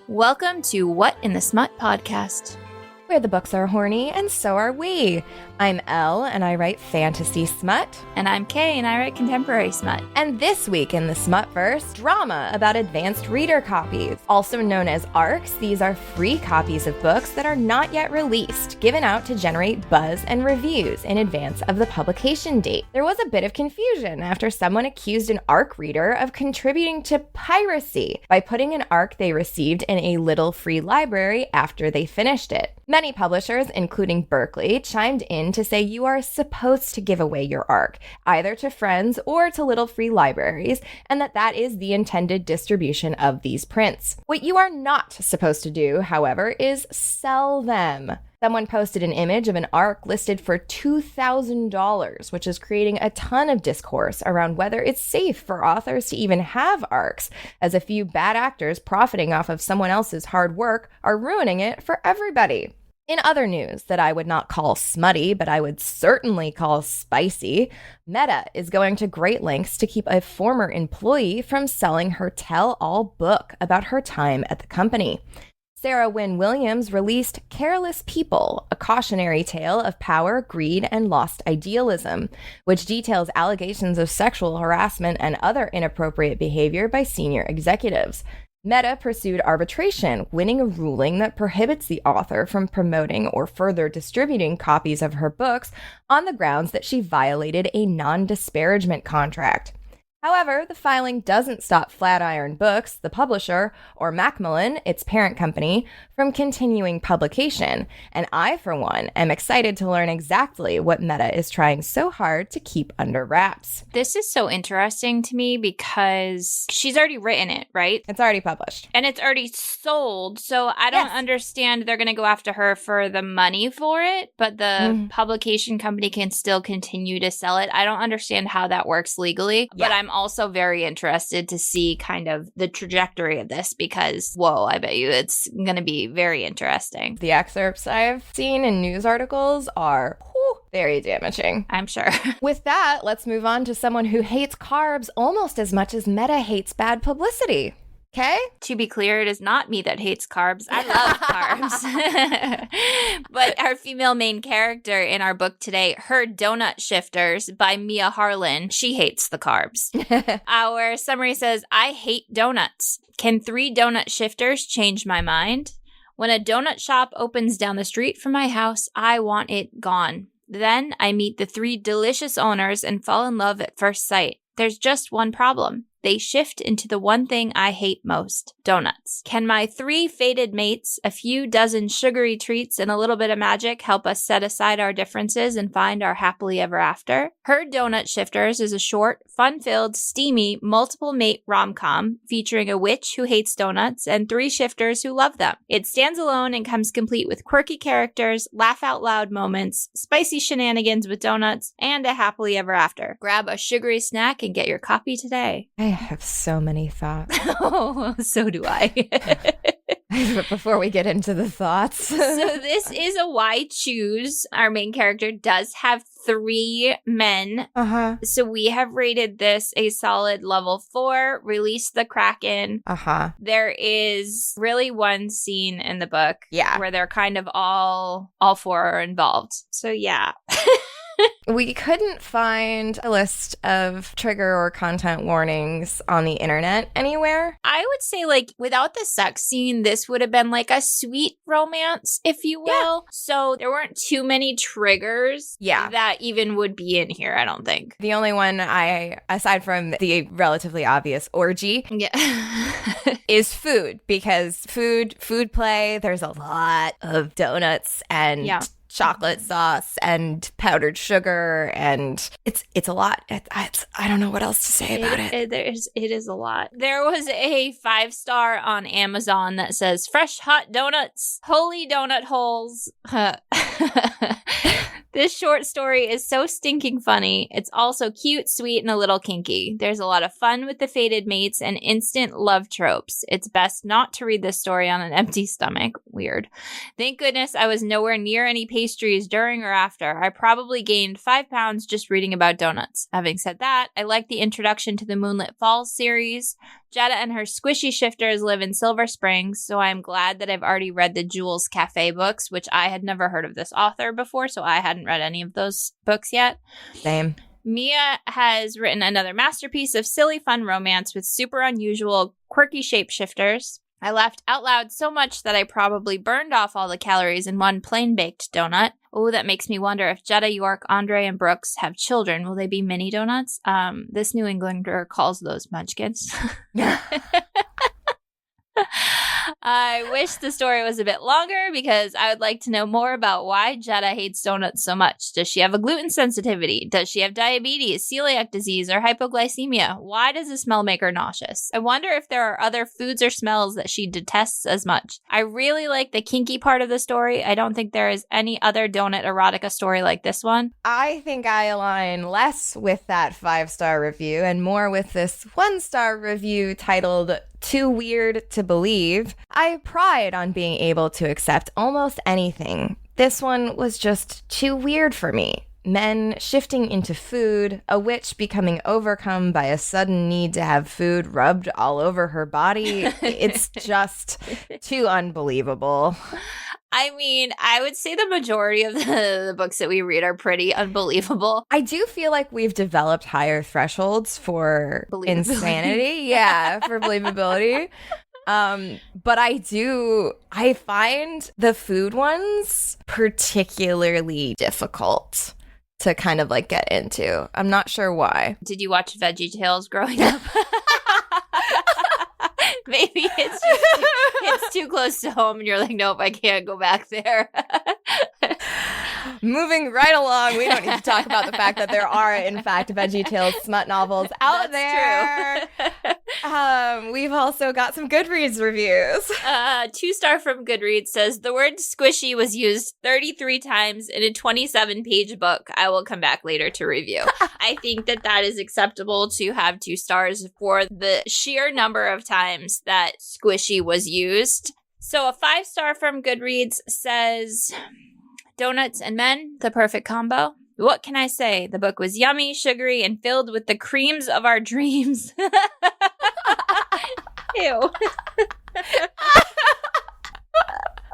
Welcome to What in the Smut podcast, where the books are horny and so are we. I'm Elle and I write fantasy smut. and I'm Kay and I write contemporary smut. And this week in the Smutverse, drama about advanced reader copies. Also known as ARCs, these are free copies of books that are not yet released, given out to generate buzz and reviews in advance of the publication date. There was a bit of confusion after someone accused an ARC reader of contributing to piracy by putting an ARC they received in a little free library after they finished it. Many publishers, including Berkeley, chimed in to say you are supposed to give away your ARC, either to friends or to little free libraries, and that is the intended distribution of these prints. What you are not supposed to do, however, is sell them. Someone posted an image of an ARC listed for $2,000, which is creating a ton of discourse around whether it's safe for authors to even have ARCs, as a few bad actors profiting off of someone else's hard work are ruining it for everybody. In other news that I would not call smutty, but I would certainly call spicy, Meta is going to great lengths to keep a former employee from selling her tell-all book about her time at the company. Sarah Wynne Williams released Careless People, a cautionary tale of power, greed, and lost idealism, which details allegations of sexual harassment and other inappropriate behavior by senior executives. Meta pursued arbitration, winning a ruling that prohibits the author from promoting or further distributing copies of her books on the grounds that she violated a non-disparagement contract. However, the filing doesn't stop Flatiron Books, the publisher, or Macmillan, its parent company, from continuing publication, and I, for one, am excited to learn exactly what Meta is trying so hard to keep under wraps. This is so interesting to me because she's already written it, right? It's already published. And it's already sold, so I don't understand they're going to go after her for the money for it, but the publication company can still continue to sell it. I don't understand how that works legally, but I'm also very interested to see kind of the trajectory of this because, whoa, I bet you it's going to be very interesting. The excerpts I've seen in news articles are very damaging. I'm sure. With that, let's move on to someone who hates carbs almost as much as Meta hates bad publicity. Okay? To be clear, it is not me that hates carbs. I love carbs. But our female main character in our book today, Her Donut Shifters by Mia Harlan, she hates the carbs. Our summary says, I hate donuts. Can 3 donut shifters change my mind? When a donut shop opens down the street from my house, I want it gone. Then I meet the 3 delicious owners and fall in love at first sight. There's just one problem. They shift into the one thing I hate most, donuts. Can my 3 fated mates, a few dozen sugary treats, and a little bit of magic help us set aside our differences and find our happily ever after? Her Donut Shifters is a short, fun-filled, steamy, multiple-mate rom-com featuring a witch who hates donuts and 3 shifters who love them. It stands alone and comes complete with quirky characters, laugh-out-loud moments, spicy shenanigans with donuts, and a happily ever after. Grab a sugary snack and get your copy today. I have so many thoughts. Oh, so do I. But before we get into the thoughts. So this is a why choose. Our main character does have 3 men. So we have rated this a solid level 4. Release the Kraken. There is really one scene in the book where they're kind of all 4 are involved. So yeah. We couldn't find a list of trigger or content warnings on the internet anywhere. I would say, like, without the sex scene, this would have been like a sweet romance, if you will. Yeah. So there weren't too many triggers that even would be in here, I don't think. The only one aside from the relatively obvious orgy, is food. Because food play, there's a lot of donuts and chocolate sauce and powdered sugar, and it's a lot. I don't know what else to say about it. It is a lot. There was a 5-star on Amazon that says fresh hot donuts, holy donut holes. This short story is so stinking funny. It's also cute, sweet, and a little kinky. There's a lot of fun with the fated mates and instant love tropes. It's best not to read this story on an empty stomach. Weird. Thank goodness I was nowhere near any pastries during or after. I probably gained 5 pounds just reading about donuts. Having said that, I like the introduction to the Moonlit Falls series. Jetta and her squishy shifters live in Silver Springs, so I'm glad that I've already read the Jules Cafe books, which I had never heard of this author before, so I hadn't read any of those books yet. Same. Mia has written another masterpiece of silly fun romance with super unusual, quirky shapeshifters. I laughed out loud so much that I probably burned off all the calories in one plain-baked donut. Oh, that makes me wonder if Jetta, York, Andre, and Brooks have children. Will they be mini donuts? This New Englander calls those munchkins. I wish the story was a bit longer because I would like to know more about why Jetta hates donuts so much. Does she have a gluten sensitivity? Does she have diabetes, celiac disease, or hypoglycemia? Why does the smell make her nauseous? I wonder if there are other foods or smells that she detests as much. I really like the kinky part of the story. I don't think there is any other donut erotica story like this one. I think I align less with that 5-star review and more with this 1-star review titled Too Weird to Believe. I pride on being able to accept almost anything. This one was just too weird for me. Men shifting into food, a witch becoming overcome by a sudden need to have food rubbed all over her body. It's just too unbelievable. I mean, I would say the majority of the books that we read are pretty unbelievable. I do feel like we've developed higher thresholds for insanity. Yeah, for believability. But I find the food ones particularly difficult to kind of like get into. I'm not sure why. Did you watch VeggieTales growing up? Maybe it's too close to home and you're like, nope, I can't go back there. Moving right along, we don't need to talk about the fact that there are, in fact, VeggieTales smut novels out there. True. We've also got some Goodreads reviews. 2-star from Goodreads says, the word squishy was used 33 times in a 27-page book. I will come back later to review. I think that is acceptable to have 2 stars for the sheer number of times that squishy was used. So a 5-star from Goodreads says, donuts and men, the perfect combo. What can I say? The book was yummy, sugary, and filled with the creams of our dreams. Ew.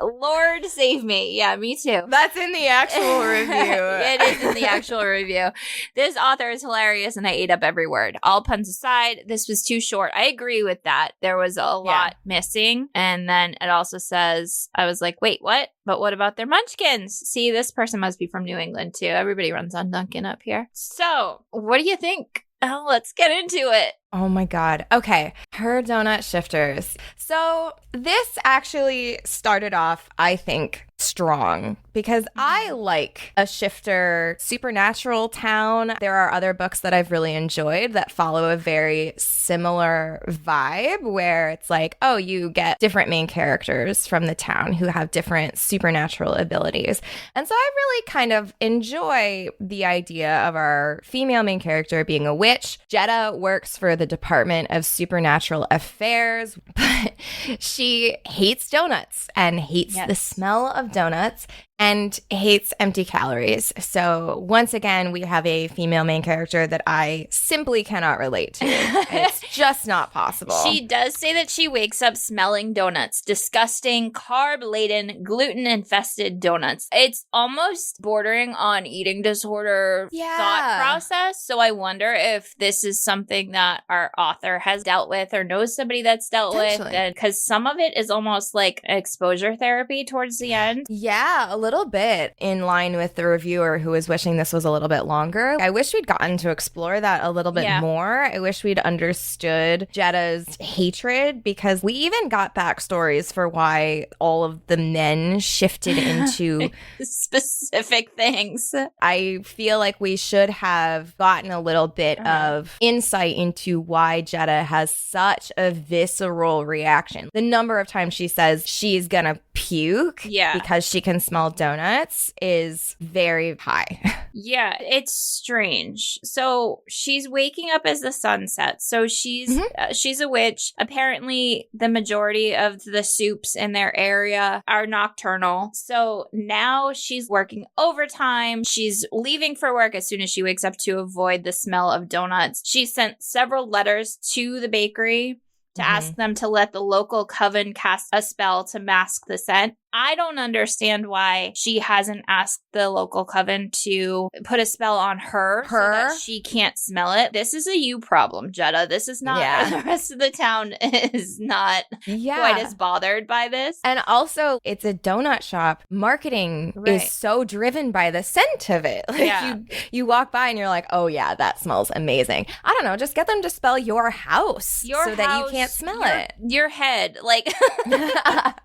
Lord save me. Yeah, me too. That's in the actual review. It is in the actual review. This author is hilarious and I ate up every word. All puns aside, this was too short. I agree with that. There was a lot missing. And then it also says, I was like, wait, what? But what about their munchkins? See, this person must be from New England too. Everybody runs on Dunkin' up here. So, what do you think? Oh, let's get into it. Oh my God. Okay. Her donut shifters. So this actually started off, I think, strong because I like a shifter supernatural town. There are other books that I've really enjoyed that follow a very similar vibe where it's like, oh, you get different main characters from the town who have different supernatural abilities. And so I really kind of enjoy the idea of our female main character being a witch. Jetta works for the Department of Supernatural Affairs, but she hates donuts and hates the smell of donuts and hates empty calories. So once again, we have a female main character that I simply cannot relate to. It's just not possible. She does say that she wakes up smelling donuts. Disgusting, carb-laden, gluten-infested donuts. It's almost bordering on eating disorder thought process. So I wonder if this is something that our author has dealt with or knows somebody that's dealt with. Because some of it is almost like exposure therapy towards the end. Yeah, a little bit in line with the reviewer who was wishing this was a little bit longer. I wish we'd gotten to explore that a little bit more. I wish we'd understood Jetta's hatred because we even got backstories for why all of the men shifted into specific things. I feel like we should have gotten a little bit of insight into why Jetta has such a visceral reaction. The number of times she says she's gonna puke because she can smell donuts is very high. Yeah, it's strange. So she's waking up as the sun sets. So she's a witch. Apparently, the majority of the supes in their area are nocturnal. So now she's working overtime. She's leaving for work as soon as she wakes up to avoid the smell of donuts. She sent several letters to the bakery to ask them to let the local coven cast a spell to mask the scent. I don't understand why she hasn't asked the local coven to put a spell on her so that she can't smell it. This is a you problem, Jetta. This is not, the rest of the town is not quite as bothered by this. And also, it's a donut shop. Marketing is so driven by the scent of it. Like you walk by and you're like, oh yeah, that smells amazing. I don't know, just get them to spell your house that you can't smell it. Your head. Like,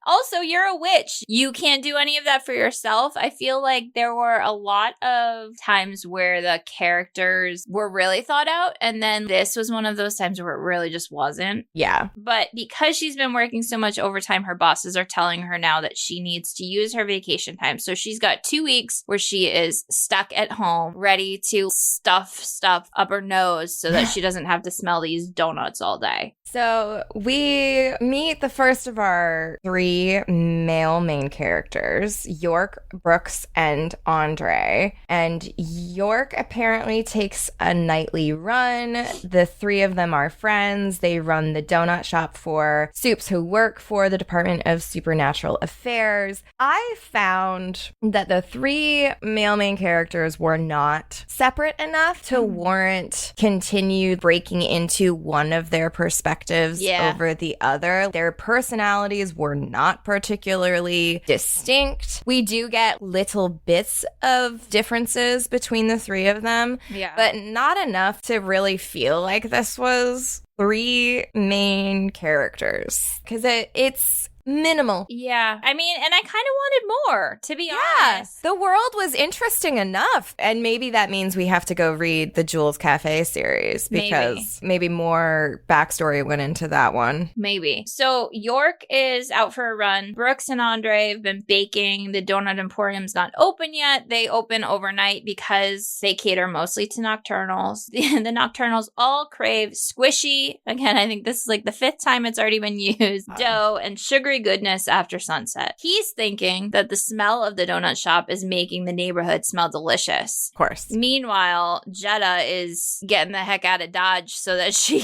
also, you're a witch. You can't do any of that for yourself. I feel like there were a lot of times where the characters were really thought out, and then this was one of those times where it really just wasn't. Yeah. But because she's been working so much overtime, her bosses are telling her now that she needs to use her vacation time. So she's got 2 weeks where she is stuck at home, ready to stuff stuff up her nose so that she doesn't have to smell these donuts all day. So we meet the first of our 3 male main characters, York, Brooks, and Andre. And York apparently takes a nightly run. The 3 of them are friends. They run the donut shop for supes who work for the Department of Supernatural Affairs. I found that the 3 male main characters were not separate enough to warrant continued breaking into one of their perspectives over the other. Their personalities were not particularly distinct. We do get little bits of differences between the 3 of them, but not enough to really feel like this was 3 main characters, because it's minimal. Yeah. I mean, and I kind of wanted more, to be honest. The world was interesting enough. And maybe that means we have to go read the Jules Cafe series, because maybe more backstory went into that one. Maybe. So York is out for a run. Brooks and Andre have been baking. The Donut Emporium's not open yet. They open overnight because they cater mostly to nocturnals. The nocturnals all crave squishy. Again, I think this is like the 5th time it's already been used. Dough and sugary goodness after sunset. He's thinking that the smell of the donut shop is making the neighborhood smell delicious. Of course. Meanwhile, Jetta is getting the heck out of Dodge so that she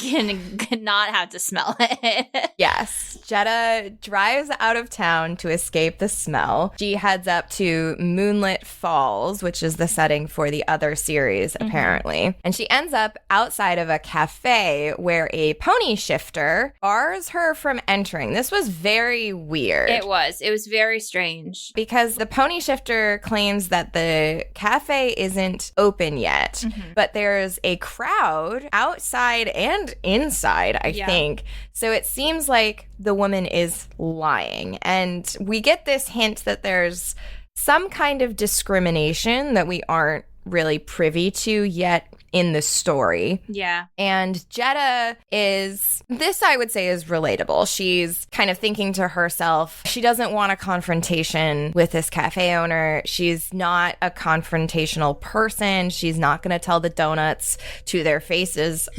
can not have to smell it. Yes. Jetta drives out of town to escape the smell. She heads up to Moonlit Falls, which is the setting for the other series, apparently. And she ends up outside of a cafe where a pony shifter bars her from entering. This was very weird. It was very strange. Because the pony shifter claims that the cafe isn't open yet, but there's a crowd outside and inside, I think. So it seems like the woman is lying. And we get this hint that there's some kind of discrimination that we aren't really privy to yet in the story. Yeah. And Jetta this I would say is relatable. She's kind of thinking to herself, she doesn't want a confrontation with this cafe owner. She's not a confrontational person. She's not going to tell the donuts to their faces.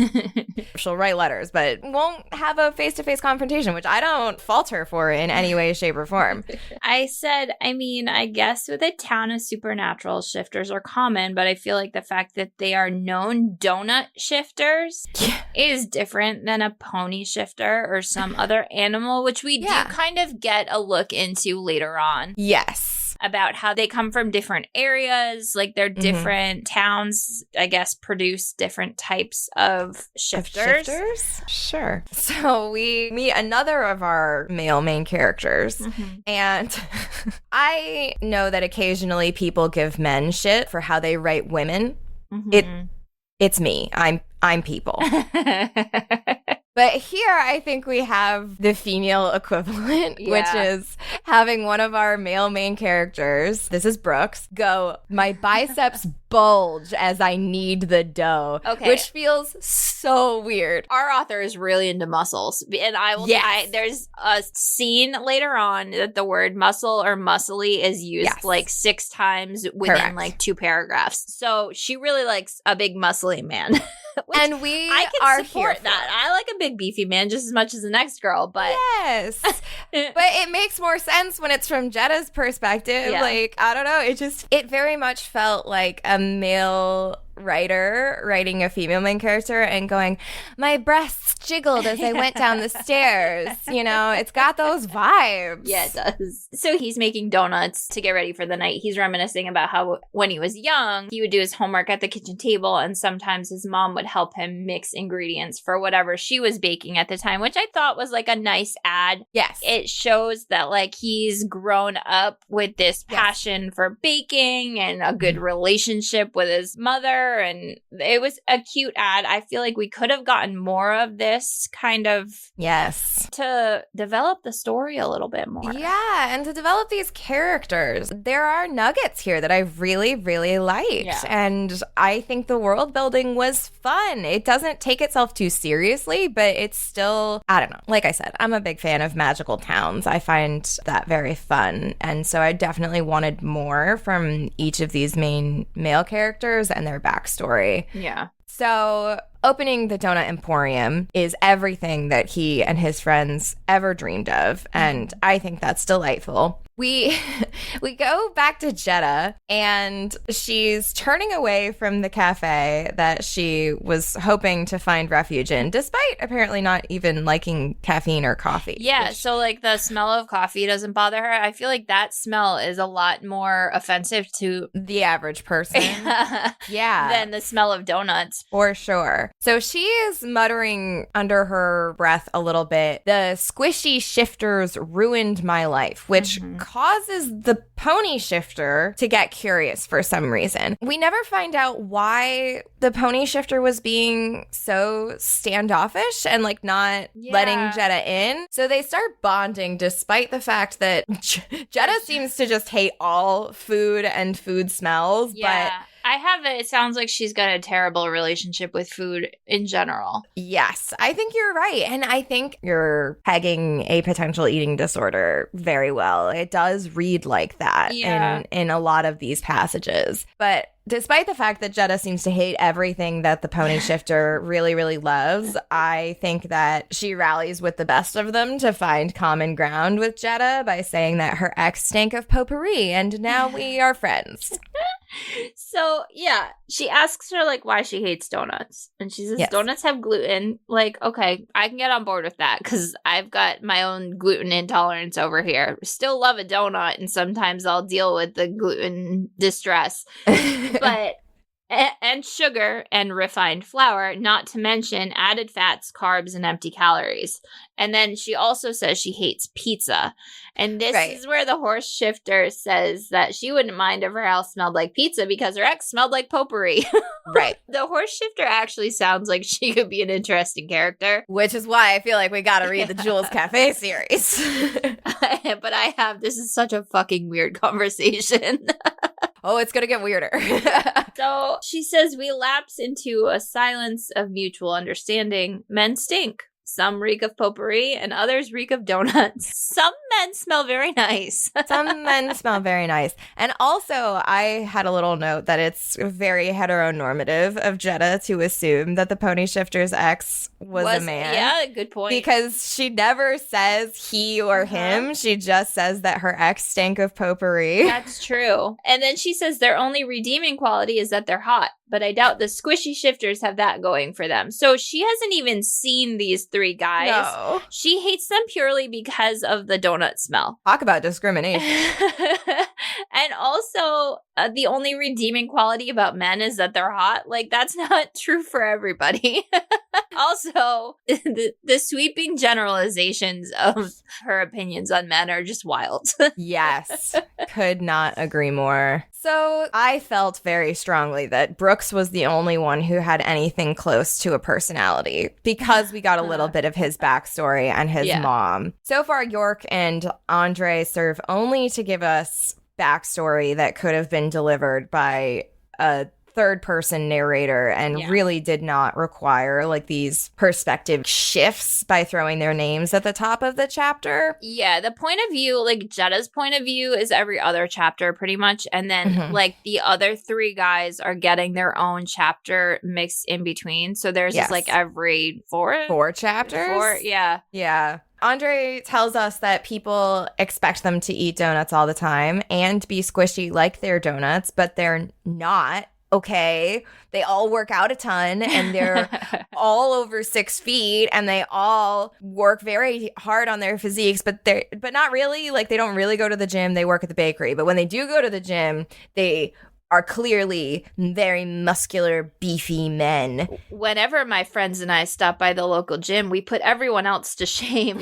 She'll write letters, but won't have a face-to-face confrontation, which I don't fault her for in any way, shape, or form. I guess with a town of supernatural, shifters are common, but I feel like the fact that they are known donut shifters is different than a pony shifter or some other animal, which we do kind of get a look into later on. Yes. About how they come from different areas, like their different towns, I guess, produce different types of shifters. Sure. So we meet another of our male main characters. And I know that occasionally people give men shit for how they write women. It's me. I'm people. But here, I think we have the female equivalent, which is having one of our male main characters, this is Brooks, go, my biceps bulge as I knead the dough, which feels so weird. Our author is really into muscles, and I will. There's a scene later on that the word muscle or muscly is used like 6 times within like 2 paragraphs. So she really likes a big muscly man. And I can support that. I like a big beefy man just as much as the next girl, but yes. But it makes more sense when it's from Jetta's perspective. Yeah. Like, I don't know, it very much felt like a male writer writing a female main character and going, my breasts jiggled as I went down the stairs. You know, it's got those vibes. Yeah, it does. So he's making donuts to get ready for the night. He's reminiscing about how when he was young, he would do his homework at the kitchen table, and sometimes his mom would help him mix ingredients for whatever she was baking at the time, which I thought was like a nice ad. Yes. It shows that like he's grown up with this passion for baking and a good relationship with his mother. And it was a cute ad. I feel like we could have gotten more of this kind of to develop the story a little bit more. Yeah, and to develop these characters. There are nuggets here that I really, really liked. Yeah. And I think the world building was fun. It doesn't take itself too seriously, but it's still, I don't know. Like I said, I'm a big fan of magical towns. I find that very fun. And so I definitely wanted more from each of these main male characters and their backstory. Yeah. So opening the Donut Emporium is everything that he and his friends ever dreamed of, and I think that's delightful. We go back to Jetta, and she's turning away from the cafe that she was hoping to find refuge in, despite apparently not even liking caffeine or coffee. Yeah, so like the smell of coffee doesn't bother her. I feel like that smell is a lot more offensive to the average person. Than the smell of donuts. For sure. So she is muttering under her breath a little bit, the squishy shifters ruined my life, which causes the pony shifter to get curious for some reason. We never find out why the pony shifter was being so standoffish and like not letting Jetta in. So they start bonding despite the fact that Jetta seems to just hate all food and food smells. Yeah. But I have it. It sounds like she's got a terrible relationship with food in general. Yes, I think you're right. And I think you're pegging a potential eating disorder very well. It does read like that in a lot of these passages. But despite the fact that Jetta seems to hate everything that the pony shifter really, really loves, I think that she rallies with the best of them to find common ground with Jetta by saying that her ex stank of potpourri and now we are friends. So, yeah, she asks her, like, why she hates donuts. And she says, donuts have gluten. Like, okay, I can get on board with that because I've got my own gluten intolerance over here. Still love a donut, and sometimes I'll deal with the gluten distress. But and sugar and refined flour, not to mention added fats, carbs, and empty calories. And then she also says she hates pizza. And this is where the horse shifter says that she wouldn't mind if her house smelled like pizza because her ex smelled like potpourri. Right. The horse shifter actually sounds like she could be an interesting character. Which is why I feel like we gotta read the Jules Cafe series. But this is such a fucking weird conversation. Oh, it's going to get weirder. So she says, we lapse into a silence of mutual understanding. Men stink. Some reek of potpourri and others reek of donuts. Some men smell very nice. Some men smell very nice. And also, I had a little note that it's very heteronormative of Jetta to assume that the pony shifter's ex was a man. Yeah, good point. Because she never says he or him. She just says that her ex stank of potpourri. That's true. And then she says their only redeeming quality is that they're hot. But I doubt the squishy shifters have that going for them. So she hasn't even seen these 3 guys. No. She hates them purely because of the donut smell. Talk about discrimination. And also, the only redeeming quality about men is that they're hot. Like, that's not true for everybody. Also, the sweeping generalizations of her opinions on men are just wild. Yes. Could not agree more. So I felt very strongly that Brooks was the only one who had anything close to a personality because we got a little bit of his backstory and his mom. So far, York and Andre serve only to give us backstory that could have been delivered by a third-person narrator and really did not require like these perspective shifts by throwing their names at the top of the chapter. Yeah, the point of view, like Jetta's point of view is every other chapter pretty much. And then like the other three guys are getting their own chapter mixed in between. So there's just like every four chapters? Yeah. Andre tells us that people expect them to eat donuts all the time and be squishy like their donuts, but they're not. Okay, they all work out a ton and they're all over 6 feet and they all work very hard on their physiques, but not really. Like, they don't really go to the gym. They work at the bakery. But when they do go to the gym, they are clearly very muscular, beefy men. Whenever my friends and I stop by the local gym, we put everyone else to shame.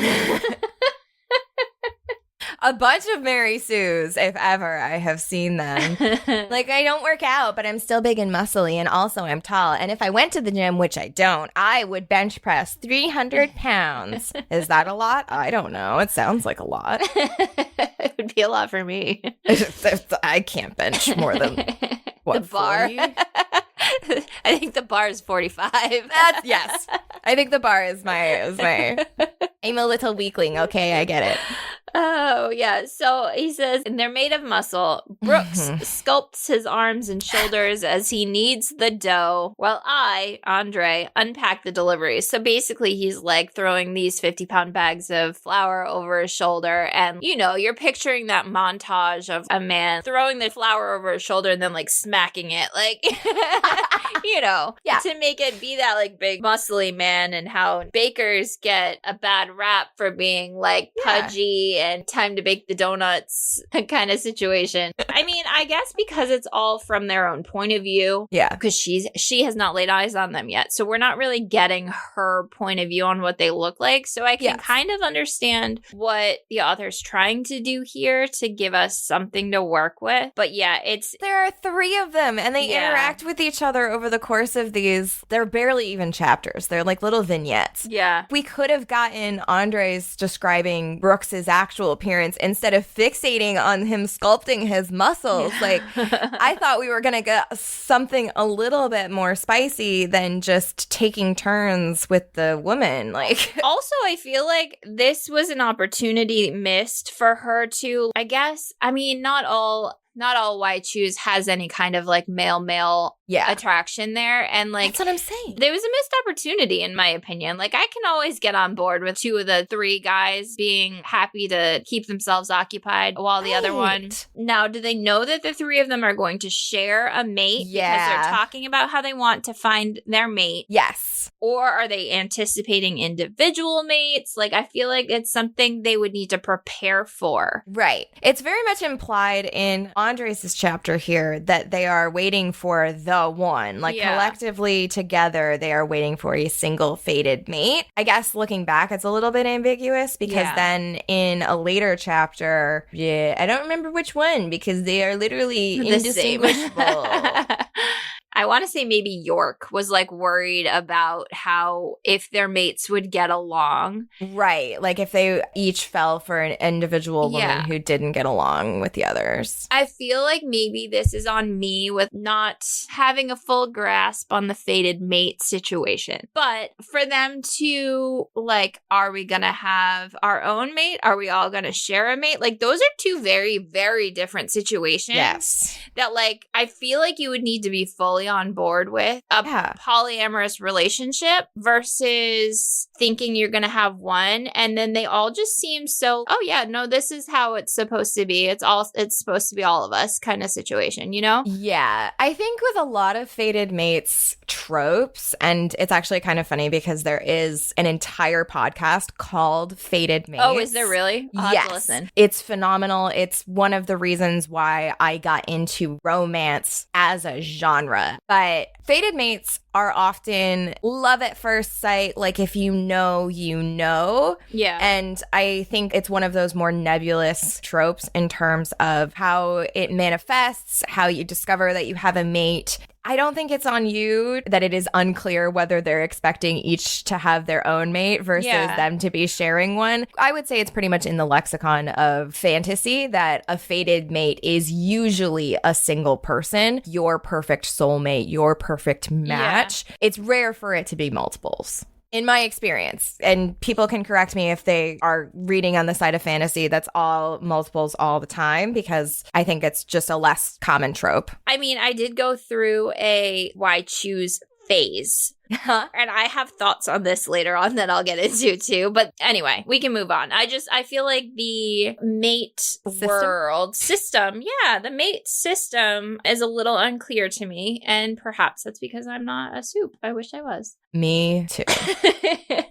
A bunch of Mary Sues, if ever I have seen them. Like, I don't work out, but I'm still big and muscly, and also I'm tall. And if I went to the gym, which I don't, I would bench press 300 pounds. Is that a lot? I don't know. It sounds like a lot. It would be a lot for me. I can't bench more than, what, the bar? 40? I think the bar is 45. Yes. I think the bar is my I'm a little weakling. Okay, I get it. Oh, yeah. So he says, and they're made of muscle. Brooks sculpts his arms and shoulders as he kneads the dough, while I, Andre, unpack the deliveries. So basically, he's like throwing these 50-pound bags of flour over his shoulder. And, you know, you're picturing that montage of a man throwing the flour over his shoulder and then like smacking it, like, you know, to make it be that like big muscly man, and how bakers get a bad rap for being like pudgy and time to bake the donuts kind of situation. I mean, I guess because it's all from their own point of view. Yeah. Because she has not laid eyes on them yet. So we're not really getting her point of view on what they look like. So I can kind of understand what the author's trying to do here to give us something to work with. But yeah, there are 3 of them and they interact with each other over the course of these. They're barely even chapters. They're like little vignettes. Yeah. We could have gotten Andres describing Brooks's actual appearance instead of fixating on him sculpting his muscles. Like, I thought we were going to get something a little bit more spicy than just taking turns with the woman. Like, also, I feel like this was an opportunity missed for her to, I guess, I mean, not all Why Choose has any kind of like male attraction there. And like, that's what I'm saying. There was a missed opportunity, in my opinion. Like, I can always get on board with 2 of the 3 guys being happy to keep themselves occupied while the other one. Now, do they know that the 3 of them are going to share a mate? Yeah. Because they're talking about how they want to find their mate. Yes. Or are they anticipating individual mates? Like, I feel like it's something they would need to prepare for. Right. It's very much implied in Andres' chapter here that they are waiting for the one. Like, collectively together, they are waiting for a single fated mate. I guess looking back, it's a little bit ambiguous because then in a later chapter, I don't remember which one because they are literally indistinguishable. I want to say maybe York was like worried about how if their mates would get along. Right. Like if they each fell for an individual woman who didn't get along with the others. I feel like maybe this is on me with not having a full grasp on the fated mate situation. But for them to like, are we going to have our own mate? Are we all going to share a mate? Like those are 2 very, very different situations. Yes. That like, I feel like you would need to be fully on board with a polyamorous relationship versus thinking you're going to have one. And then they all just seem so, oh yeah, no, this is how it's supposed to be. It's supposed to be all of us kind of situation, you know? Yeah. I think with a lot of fated mates tropes, and it's actually kind of funny because there is an entire podcast called Fated Mates. Oh, is there really? I'll have to listen. It's phenomenal. It's one of the reasons why I got into romance as a genre. But fated mates are often love at first sight, like if you know, you know. Yeah. And I think it's one of those more nebulous tropes in terms of how it manifests, how you discover that you have a mate. I don't think it's on you that it is unclear whether they're expecting each to have their own mate versus them to be sharing one. I would say it's pretty much in the lexicon of fantasy that a fated mate is usually a single person, your perfect soulmate, your perfect match. Yeah. It's rare for it to be multiples. In my experience, and people can correct me if they are reading on the side of fantasy that's all multiples all the time, because I think it's just a less common trope. I mean, I did go through a why choose phase. And I have thoughts on this later on that I'll get into too. But anyway, we can move on. I feel like the mate system, the mate system is a little unclear to me. And perhaps that's because I'm not a soup. I wish I was. Me too.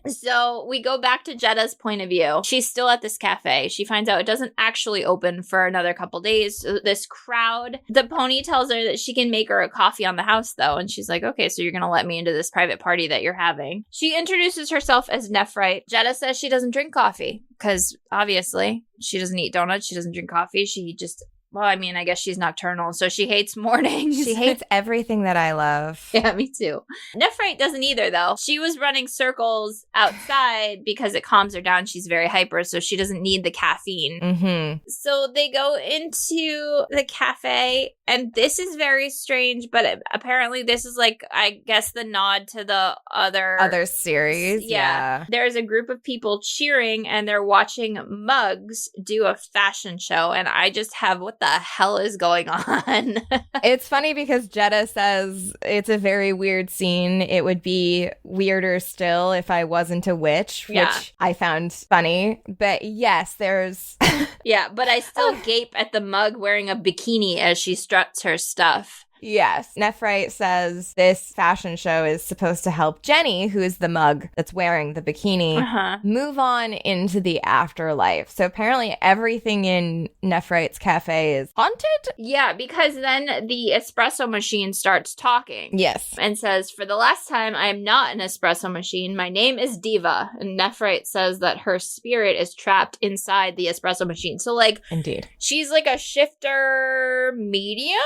So we go back to Jetta's point of view. She's still at this cafe. She finds out it doesn't actually open for another couple days. So this crowd, the pony tells her that she can make her a coffee on the house though. And she's like, okay, so you're going to let me into this private party that you're having. She introduces herself as Nephrite. Jetta says she doesn't drink coffee because obviously she doesn't eat donuts. She doesn't drink coffee. She just... Well, I mean, I guess she's nocturnal, so she hates mornings. She hates everything that I love. Yeah, me too. Nephrite doesn't either, though. She was running circles outside because it calms her down. She's very hyper, so she doesn't need the caffeine. Mm-hmm. So they go into the cafe, and this is very strange, but apparently this is like, I guess, the nod to the other series. Yeah. There's a group of people cheering, and they're watching mugs do a fashion show, and I just have, what the hell is going on? It's funny because Jetta says it's a very weird scene. It would be weirder still if I wasn't a witch, which I found funny. But yes, there's... Yeah, but I still gape at the mug wearing a bikini as she struts her stuff. Yes. Nephrite says this fashion show is supposed to help Jenny, who is the mug that's wearing the bikini, move on into the afterlife. So apparently everything in Nephrite's cafe is haunted? Yeah, because then the espresso machine starts talking. Yes. And says, for the last time, I am not an espresso machine. My name is Diva. And Nephrite says that her spirit is trapped inside the espresso machine. So, like, indeed, she's like a shifter medium?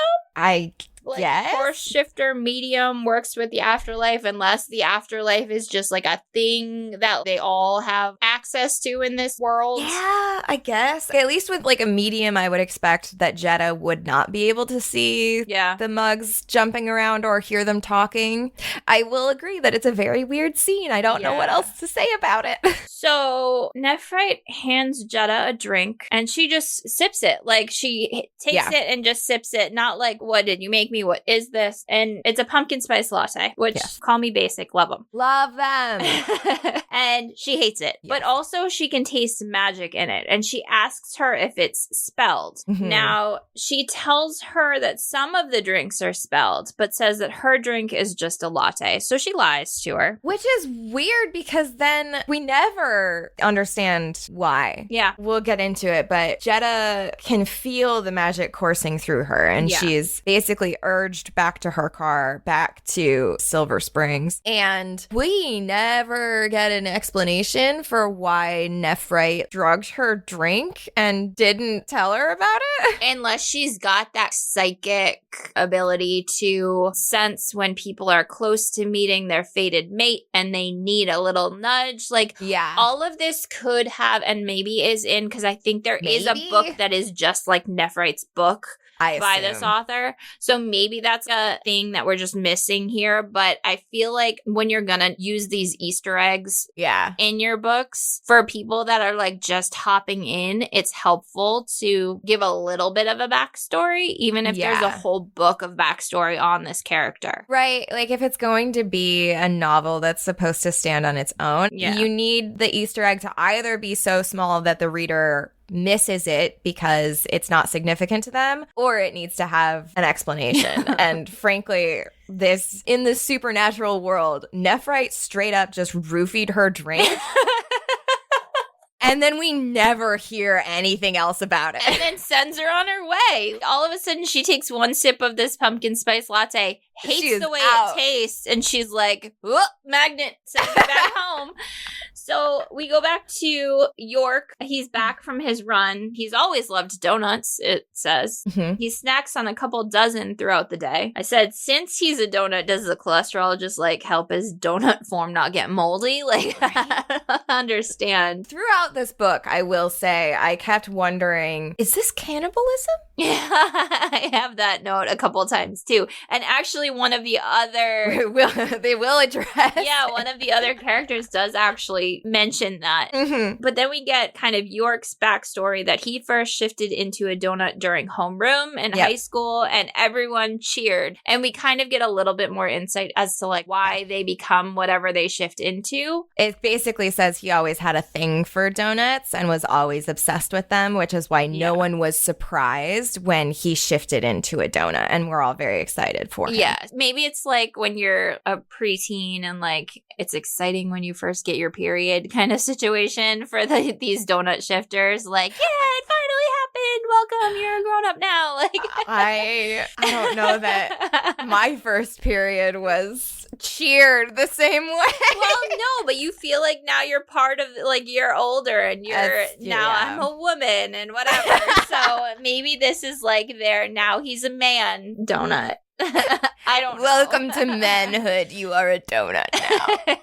Yes. Horse shifter medium works with the afterlife unless the afterlife is just like a thing that they all have access to in this world. Yeah, I guess. At least with like a medium, I would expect that Jetta would not be able to see the mugs jumping around or hear them talking. I will agree that it's a very weird scene. I don't know what else to say about it. So Nephrite hands Jetta a drink and she just sips it. Like she takes it and just sips it. Not like, what did you make me? What is this? And it's a pumpkin spice latte, which call me basic, love them. Love them. And she hates it. Yes. But also she can taste magic in it. And she asks her if it's spelled. Mm-hmm. Now, she tells her that some of the drinks are spelled, but says that her drink is just a latte. So she lies to her. Which is weird because then we never understand why. Yeah. We'll get into it, but Jetta can feel the magic coursing through her. And she's basically urged back to her car, back to Silver Springs. And we never get an explanation for why Nephrite drugged her drink and didn't tell her about it. Unless she's got that psychic ability to sense when people are close to meeting their fated mate and they need a little nudge. Like, all of this could have, and maybe is in, because I think there is a book that is just like Nephrite's book. By this author. So maybe that's a thing that we're just missing here. But I feel like when you're going to use these Easter eggs in your books, for people that are like just hopping in, it's helpful to give a little bit of a backstory, even if there's a whole book of backstory on this character. Right. Like if it's going to be a novel that's supposed to stand on its own, you need the Easter egg to either be so small that the reader misses it because it's not significant to them, or it needs to have an explanation. And frankly, this in the supernatural world, Nephrite straight up just roofied her drink. And then we never hear anything else about it. And then sends her on her way. All of a sudden, she takes one sip of this pumpkin spice latte, hates the way it tastes, and she's like, whoop, magnet, sends her back home. So So we go back to York. He's back from his run. He's always loved donuts, it says. Mhm. He snacks on a couple dozen throughout the day. I said, since he's a donut, does the cholesterol just like help his donut form not get moldy? Like, I don't understand. Throughout this book, I will say, I kept wondering, is this cannibalism? Yeah, I have that note a couple times too. And actually, one of the other... They will address. Yeah, one of the other characters does actually mention that. Mm-hmm. But then we get kind of York's backstory that he first shifted into a donut during homeroom in high school and everyone cheered. And we kind of get a little bit more insight as to like why they become whatever they shift into. It basically says he always had a thing for donuts and was always obsessed with them, which is why no one was surprised when he shifted into a donut. And we're all very excited for him. Yeah, maybe it's like when you're a preteen and like it's exciting when you first get your period kind of situation for these donut shifters. Like, yeah, it finally happened. Welcome, you're a grown up now. Like, I don't know that my first period was cheered the same way. Well, no, but you feel like now you're part of, like, you're older and I'm a woman and whatever. So maybe this is like now he's a man donut. I don't know. Welcome to manhood. You are a donut now.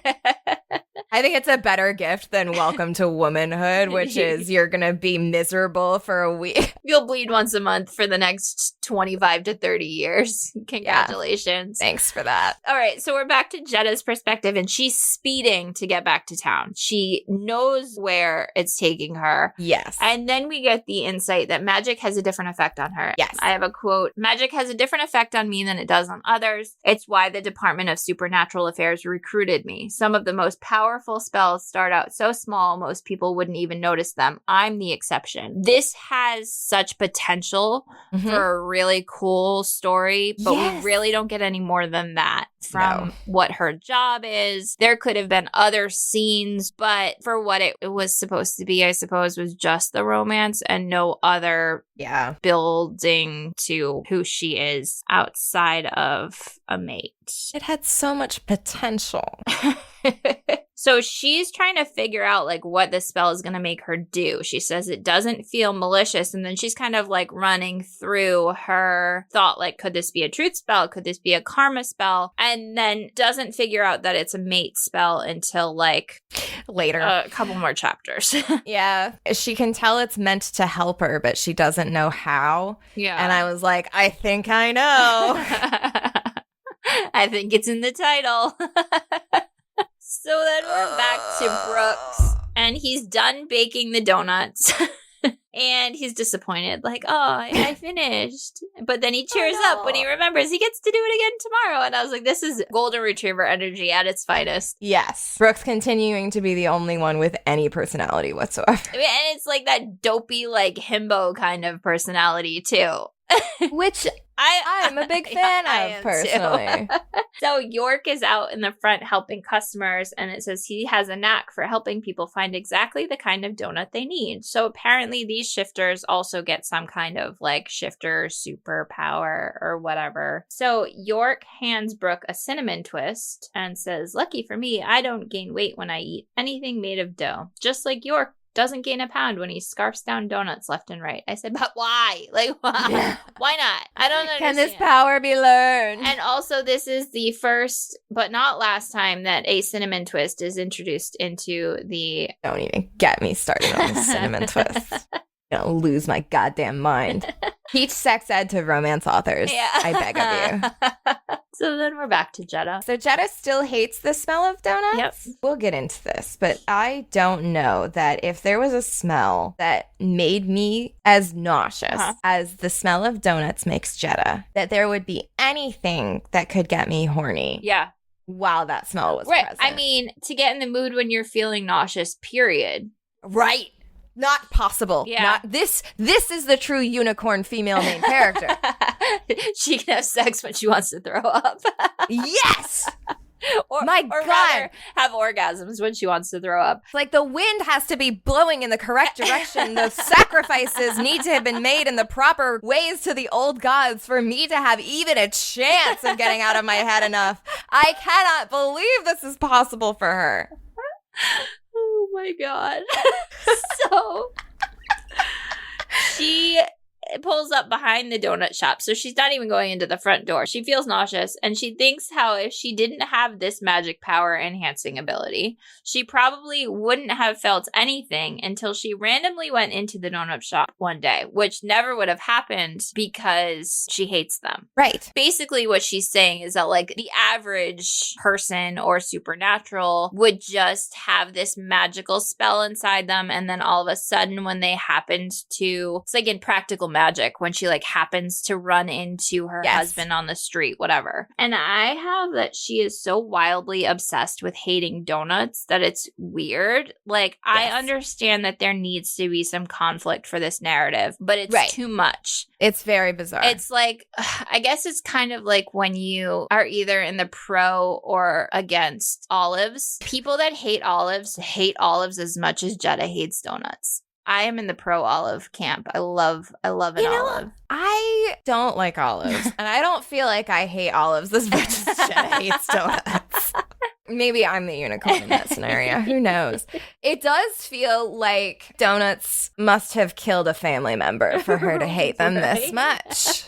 I think it's a better gift than welcome to womanhood, which is you're going to be miserable for a week. You'll bleed once a month for the next 25 to 30 years. Congratulations. Yeah. Thanks for that. All right, so we're back to Jetta's perspective, and she's speeding to get back to town. She knows where it's taking her. Yes. And then we get the insight that magic has a different effect on her. Yes. I have a quote. Magic has a different effect on me than it does on others. It's why the Department of Supernatural Affairs recruited me. Some of the most powerful spells start out so small, most people wouldn't even notice them. I'm the exception. This has such potential for a really cool story, but we really don't get any more than that from what her job is. There could have been other scenes, but for what it was supposed to be, I suppose, was just the romance and no other building to who she is outside of a mate. It had so much potential. So she's trying to figure out like what the spell is going to make her do. She says it doesn't feel malicious. And then she's kind of like running through her thought, like, could this be a truth spell? Could this be a karma spell? And then doesn't figure out that it's a mate spell until like later, a couple more chapters. Yeah. She can tell it's meant to help her, but she doesn't know how. Yeah. And I was like, I think I know. I think it's in the title. So then we're back to Brooks, and he's done baking the donuts. And he's disappointed, like, oh, I finished. But then he cheers up when he remembers he gets to do it again tomorrow. And I was like, this is golden retriever energy at its finest. Yes. Brooks continuing to be the only one with any personality whatsoever. And it's like that dopey, like, himbo kind of personality, too. Which I'm a big fan of, personally. So York is out in the front helping customers, and it says he has a knack for helping people find exactly the kind of donut they need. So apparently these shifters also get some kind of like shifter superpower or whatever. So York hands Brooke a cinnamon twist and says, lucky for me, I don't gain weight when I eat anything made of dough. Just like York doesn't gain a pound when he scarfs down donuts left and right. I said, but why? Like, why? Yeah. Why not? I don't understand. Can this power be learned? And also, this is the first, but not last time, that a cinnamon twist is introduced into the... Don't even get me started on the cinnamon twist. I'm gonna lose my goddamn mind. Teach sex ed to romance authors. Yeah. I beg of you. So then we're back to Jetta. So Jetta still hates the smell of donuts? Yep. We'll get into this, but I don't know that if there was a smell that made me as nauseous as the smell of donuts makes Jetta, that there would be anything that could get me horny. Yeah. While that smell was present. I mean, to get in the mood when you're feeling nauseous, period. Right. Not possible. Yeah. Not this is the true unicorn female main character. She can have sex when she wants to throw up. Yes! Or God. Rather, have orgasms when she wants to throw up. Like, the wind has to be blowing in the correct direction. The sacrifices need to have been made in the proper ways to the old gods for me to have even a chance of getting out of my head enough. I cannot believe this is possible for her. Oh my God. So she pulls up behind the donut shop. So she's not even going into the front door. She feels nauseous, and she thinks how if she didn't have this magic power enhancing ability, she probably wouldn't have felt anything until she randomly went into the donut shop one day, which never would have happened because she hates them. Right. Basically, what she's saying is that, like, the average person or supernatural would just have this magical spell inside them, and then all of a sudden, when they happened to, it's like in Practical Magic, when she, like, happens to run into her husband on the street, whatever. And I have that she is so wildly obsessed with hating donuts that it's weird. Like, I understand that there needs to be some conflict for this narrative, but it's too much. It's very bizarre. It's like, I guess it's kind of like when you are either in the pro or against olives. People that hate olives as much as Jetta hates donuts. I am in the pro olive camp. I love an olive. I don't like olives, and I don't feel like I hate olives as much as Jenna hates donuts. Maybe I'm the unicorn in that scenario. Who knows? It does feel like donuts must have killed a family member for her to hate them this much.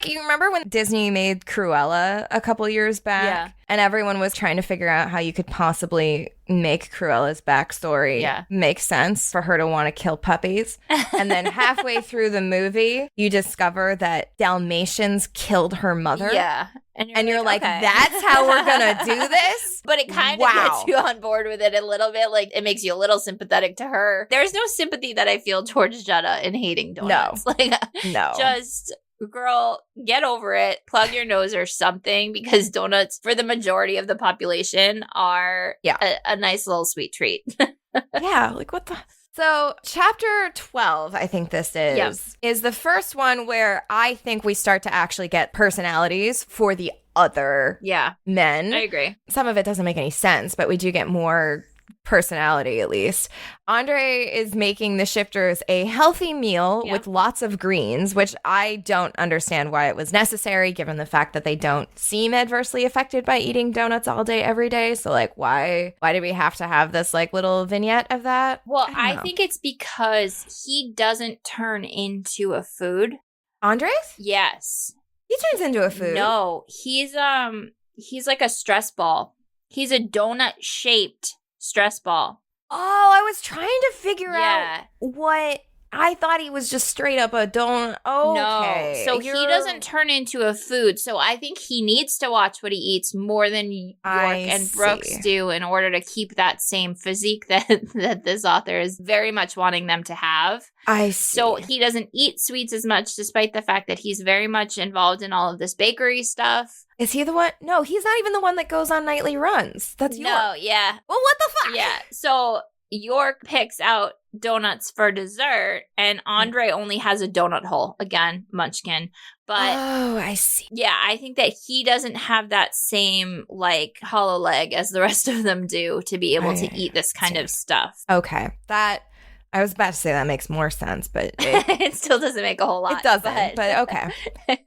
You remember when Disney made Cruella a couple years back? Yeah. And everyone was trying to figure out how you could possibly make Cruella's backstory make sense for her to want to kill puppies. And then halfway through the movie, you discover that Dalmatians killed her mother. Yeah. And you're like, okay, that's how we're going to do this? But it kind of gets you on board with it a little bit. Like, it makes you a little sympathetic to her. There's no sympathy that I feel towards Jetta in hating donuts. No. Like, no. Just... Girl, get over it. Plug your nose or something, because donuts, for the majority of the population, are a nice little sweet treat. Yeah, like what the... So chapter 12, I think this is the first one where I think we start to actually get personalities for the other men. I agree. Some of it doesn't make any sense, but we do get more personality, at least. Andre is making the shifters a healthy meal with lots of greens, which I don't understand why it was necessary, given the fact that they don't seem adversely affected by eating donuts all day, every day. So, like, why do we have to have this, like, little vignette of that? Well, I think it's because he doesn't turn into a food. Andres? Yes. He turns into a food. No, he's like a stress ball. He's a donut-shaped stress ball. Oh, I was trying to figure out what... I thought he was just straight up a donut. Okay. No, so he doesn't turn into a food. So I think he needs to watch what he eats more than York and Brooks do in order to keep that same physique that this author is very much wanting them to have. I see. So he doesn't eat sweets as much, despite the fact that he's very much involved in all of this bakery stuff. Is he the one? No, he's not even the one that goes on nightly runs. That's York. No, yeah. Well, what the fuck? Yeah, so York picks out donuts for dessert, and Andre only has a donut hole. Again, munchkin. But oh, I see. Yeah, I think that he doesn't have that same, like, hollow leg as the rest of them do to be able to eat this kind of stuff. Okay. That... I was about to say that makes more sense, but it still doesn't make a whole lot. It doesn't, but okay.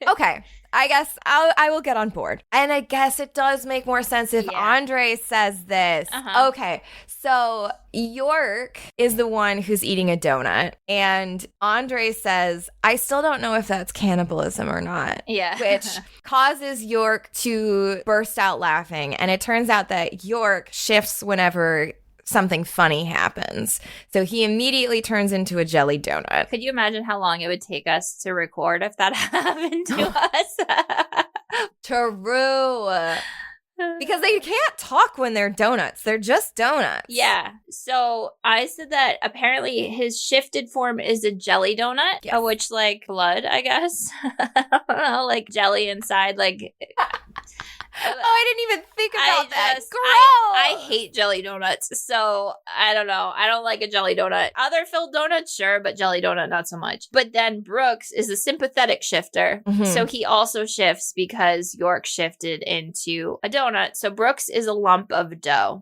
Okay. I guess I will get on board. And I guess it does make more sense if Andre says this. Uh-huh. Okay. So York is the one who's eating a donut, and Andre says, I still don't know if that's cannibalism or not. Yeah. Which causes York to burst out laughing. And it turns out that York shifts whenever something funny happens. So he immediately turns into a jelly donut. Could you imagine how long it would take us to record if that happened to us? True. Because they can't talk when they're donuts. They're just donuts. Yeah. So I said that apparently his shifted form is a jelly donut, which, like, blood, I guess. I don't know, like jelly inside, like... Oh, I didn't even think about that. Gross. I hate jelly donuts, so I don't know. I don't like a jelly donut. Other filled donuts, sure, but jelly donut, not so much. But then Brooks is a sympathetic shifter, so he also shifts because York shifted into a donut. So Brooks is a lump of dough,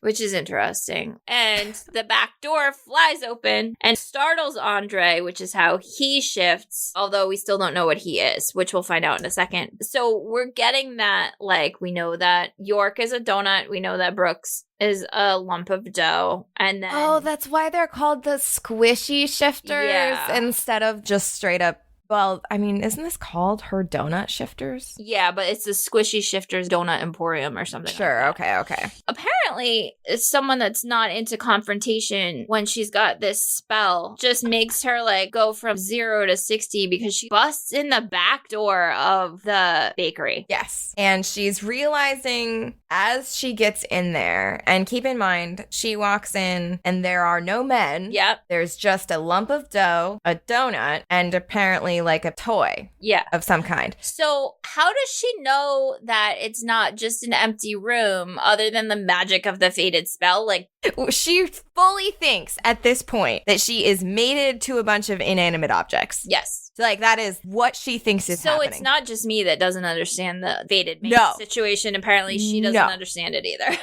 which is interesting. And the back door flies open and startles Andre, which is how he shifts, although we still don't know what he is, which we'll find out in a second. So we're getting that, Like, we know that York is a donut. We know that Brooks is a lump of dough. And then... Oh, that's why they're called the squishy shifters instead of just straight up. Well, I mean, isn't this called her donut shifters? Yeah, but it's the Squishy Shifters Donut Emporium or something. Sure, like that. Okay. Apparently, someone that's not into confrontation when she's got this spell just makes her like go from 0 to 60 because she busts in the back door of the bakery. Yes. And she's realizing as she gets in there, and keep in mind, she walks in and there are no men. Yep. There's just a lump of dough, a donut, and apparently like a toy of some kind. So how does she know that it's not just an empty room other than the magic of the faded spell? Like, she fully thinks at this point that she is mated to a bunch of inanimate objects. Yes. So, like, that is what she thinks is happening. So it's not just me that doesn't understand the faded mate situation. Apparently she doesn't understand it either.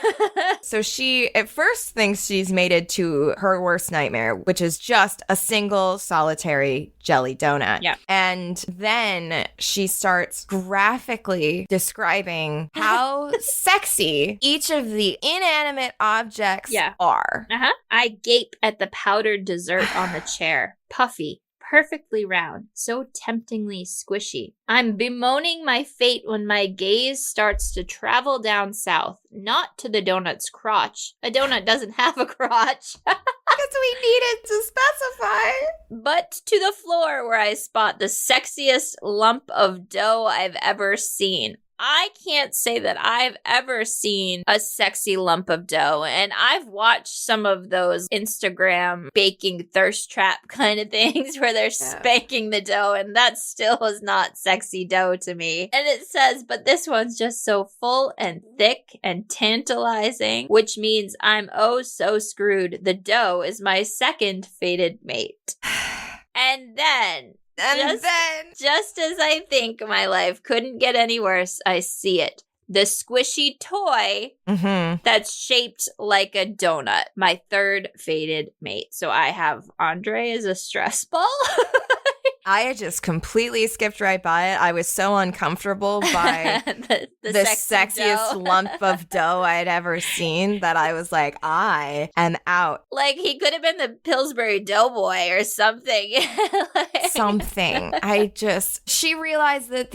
So she at first thinks she's mated to her worst nightmare, which is just a single solitary jelly donut. Yeah. And then she starts graphically describing how sexy each of the inanimate objects are. I gape at the powdered dessert on the chair. Puffy. Perfectly round, so temptingly squishy. I'm bemoaning my fate when my gaze starts to travel down south, not to the donut's crotch. A donut doesn't have a crotch. Because we needed to specify. But to the floor where I spot the sexiest lump of dough I've ever seen. I can't say that I've ever seen a sexy lump of dough, and I've watched some of those Instagram baking thirst trap kind of things where they're spanking the dough, and that still is not sexy dough to me. And it says, but this one's just so full and thick and tantalizing, which means I'm oh so screwed. The dough is my second fated mate. And then... just as I think my life couldn't get any worse, I see it. The squishy toy that's shaped like a donut. My third fated mate. So I have Andre as a stress ball. I had just completely skipped right by it. I was so uncomfortable by the sexiest lump of dough I'd ever seen that I was like, I am out. Like, he could have been the Pillsbury Doughboy or something. Something. She realized that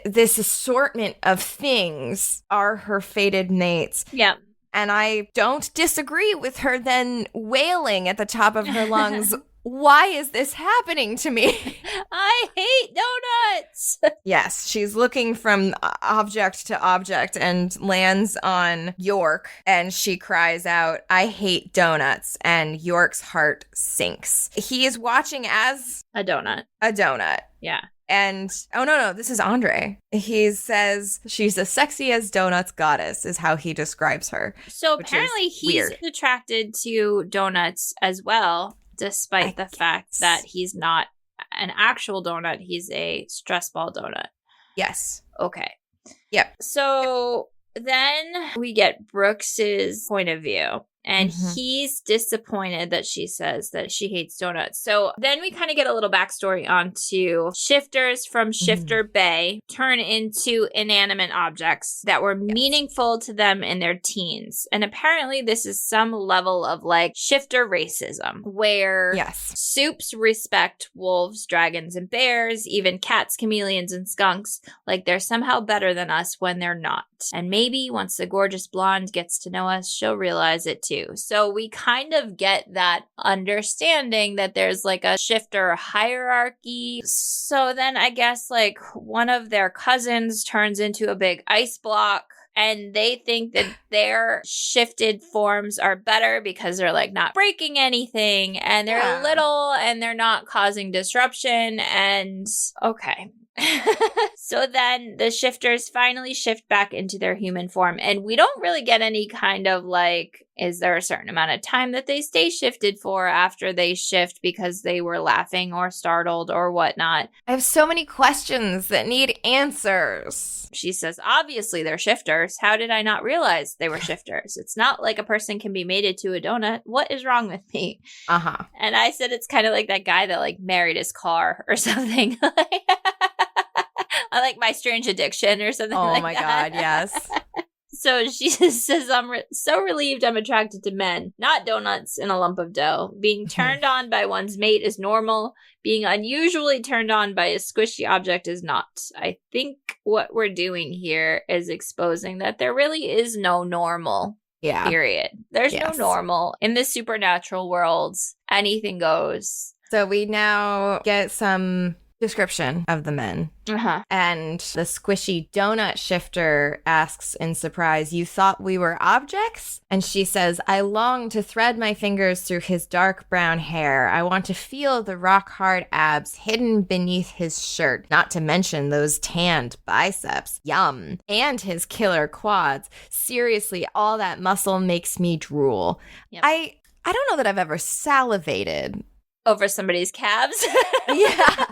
this assortment of things are her fated mates. Yeah. And I don't disagree with her then wailing at the top of her lungs, why is this happening to me? I hate donuts. Yes, she's looking from object to object and lands on York, and she cries out, I hate donuts, and York's heart sinks. He is watching as a donut. Yeah. And, oh, no, this is Andre. He says she's the sexy as donuts goddess is how he describes her. So apparently he's attracted to donuts as well, despite the fact that he's not an actual donut. He's a stress ball donut. Yes. Okay. Yep. So then we get Brooks's point of view. And he's disappointed that she says that she hates donuts. So then we kind of get a little backstory onto shifters from Shifter Bay turn into inanimate objects that were meaningful to them in their teens. And apparently this is some level of like shifter racism where supes respect wolves, dragons, and bears, even cats, chameleons, and skunks. Like they're somehow better than us when they're not. And maybe once the gorgeous blonde gets to know us, she'll realize it too. So we kind of get that understanding that there's like a shifter hierarchy. So then I guess like one of their cousins turns into a big ice block. And they think that their shifted forms are better because they're like not breaking anything and they're little and they're not causing disruption. And okay. So then the shifters finally shift back into their human form. And we don't really get any kind of like, is there a certain amount of time that they stay shifted for after they shift because they were laughing or startled or whatnot? I have so many questions that need answers. She says, obviously they're shifters. How did I not realize they were shifters? It's not like a person can be mated to a donut. What is wrong with me? And I said it's kind of like that guy that like married his car or something. I like My Strange Addiction or something like that. Oh my God, yes. So she says, I'm so relieved I'm attracted to men, not donuts in a lump of dough. Being turned on by one's mate is normal. Being unusually turned on by a squishy object is not. I think what we're doing here is exposing that there really is no normal. Yeah. Period. There's no normal. In the supernatural worlds, anything goes. So we now get some description of the men. And the squishy donut shifter asks in surprise, "You thought we were objects?" And she says, "I long to thread my fingers through his dark brown hair. I want to feel the rock-hard abs hidden beneath his shirt, not to mention those tanned biceps. Yum. And his killer quads. Seriously, all that muscle makes me drool." Yep. I don't know that I've ever salivated over somebody's calves. Yeah.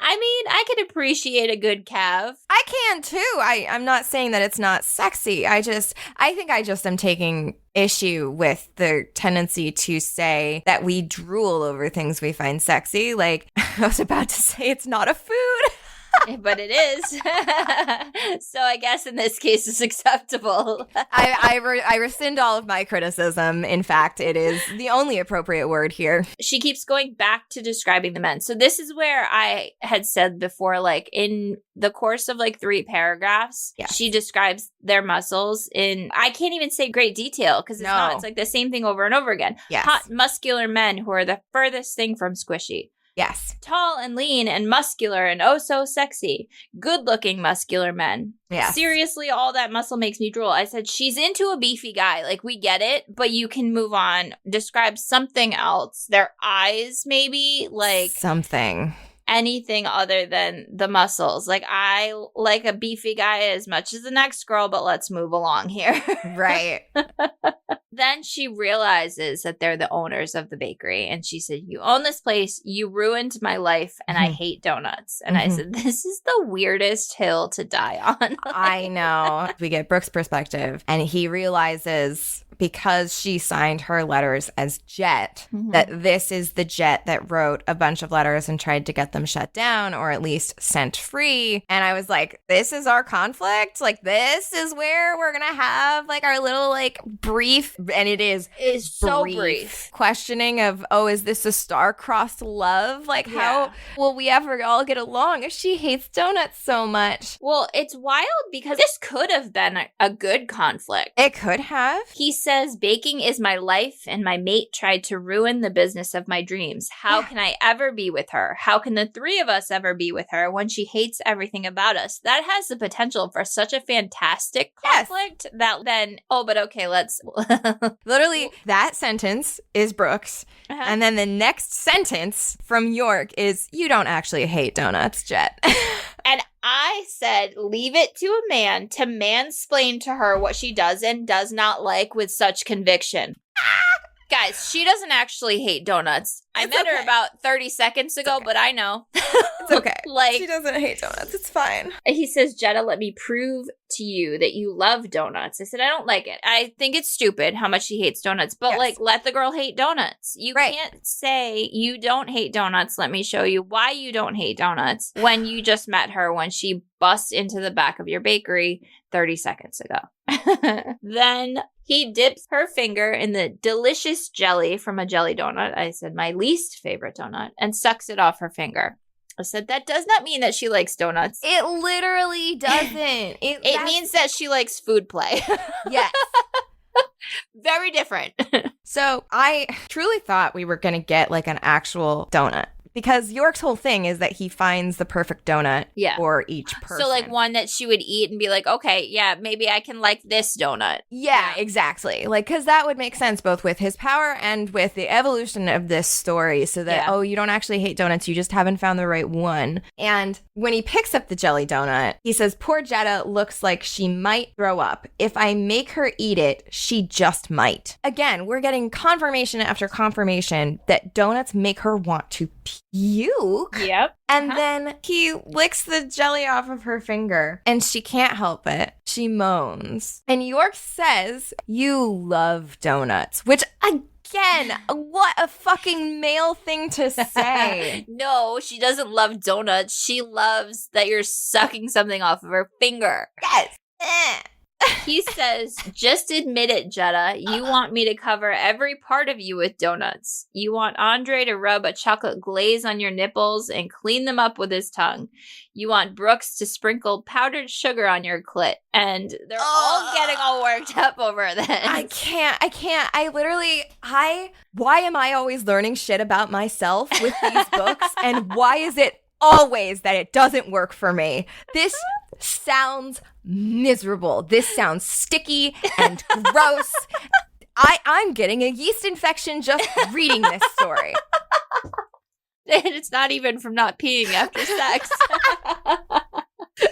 I mean, I can appreciate a good calf. I can too. I'm not saying that it's not sexy. I think I just am taking issue with the tendency to say that we drool over things we find sexy. Like, I was about to say it's not a food. But it is. So I guess in this case it's acceptable. I rescind all of my criticism. In fact, it is the only appropriate word here. She keeps going back to describing the men. So this is where I had said before, like in the course of like 3 paragraphs, she describes their muscles in, I can't even say great detail because it's like the same thing over and over again. Yes. Hot, muscular men who are the furthest thing from squishy. Yes. Tall and lean and muscular and oh so sexy. Good-looking muscular men. Yes. Seriously, all that muscle makes me drool. I said, she's into a beefy guy. Like, we get it, but you can move on. Describe something else. Their eyes, maybe? Like something. Anything other than the muscles. Like, I like a beefy guy as much as the next girl, but let's move along here. Right. Then she realizes that they're the owners of the bakery. And she said, "You own this place. You ruined my life. And I hate donuts." And I said, this is the weirdest hill to die on. I know. We get Brooke's perspective. And he realizes, because she signed her letters as Jet, that this is the Jet that wrote a bunch of letters and tried to get them shut down or at least sent free. And I was like, this is our conflict? Like, this is where we're going to have like our little like brief, and it is so brief questioning of, oh, is this a star-crossed love? Like, how will we ever all get along if she hates donuts so much? Well, it's wild because this could have been a good conflict. It could have. He says, "Baking is my life, and my mate tried to ruin the business of my dreams. How can I ever be with her? How can the 3 of us ever be with her when she hates everything about us?" That has the potential for such a fantastic conflict that then, but okay, let's... Literally, that sentence is Brooke's. And then the next sentence from York is, "You don't actually hate donuts, Jet." And I said, leave it to a man to mansplain to her what she does and does not like with such conviction. Guys, she doesn't actually hate donuts. I met her about 30 seconds ago, but I know. It's okay. Like, she doesn't hate donuts. It's fine. He says, "Jetta, let me prove to you that you love donuts." I said, "I don't like it. I think it's stupid how much she hates donuts, but like, let the girl hate donuts. You can't say you don't hate donuts. Let me show you why you don't hate donuts when you just met her when she bust into the back of your bakery 30 seconds ago." Then he dips her finger in the delicious jelly from a jelly donut. I said, "My least favorite donut," and sucks it off her finger. I said, that does not mean that she likes donuts. It literally doesn't. It means that she likes food play. Yes. Very different. So I truly thought we were going to get like an actual donut. Because York's whole thing is that he finds the perfect donut for each person. So, like, one that she would eat and be like, okay, yeah, maybe I can like this donut. Yeah, exactly. Like, because that would make sense both with his power and with the evolution of this story. So that, you don't actually hate donuts. You just haven't found the right one. And when he picks up the jelly donut, he says, "Poor Jetta looks like she might throw up. If I make her eat it, she just might." Again, we're getting confirmation after confirmation that donuts make her want to puke. Yep. And then he licks the jelly off of her finger and she can't help it. She moans. And York says, "You love donuts," which again Again, what a fucking male thing to say. No, she doesn't love donuts. She loves that you're sucking something off of her finger. Yes. He says, just admit it, Jetta. You want me to cover every part of you with donuts. You want Andre to rub a chocolate glaze on your nipples and clean them up with his tongue. You want Brooks to sprinkle powdered sugar on your clit. And they're all getting all worked up over this. I can't. Why am I always learning shit about myself with these books? And why is it always that it doesn't work for me? This sounds miserable. This sounds sticky and gross. I'm getting a yeast infection just reading this story. And it's not even from not peeing after sex.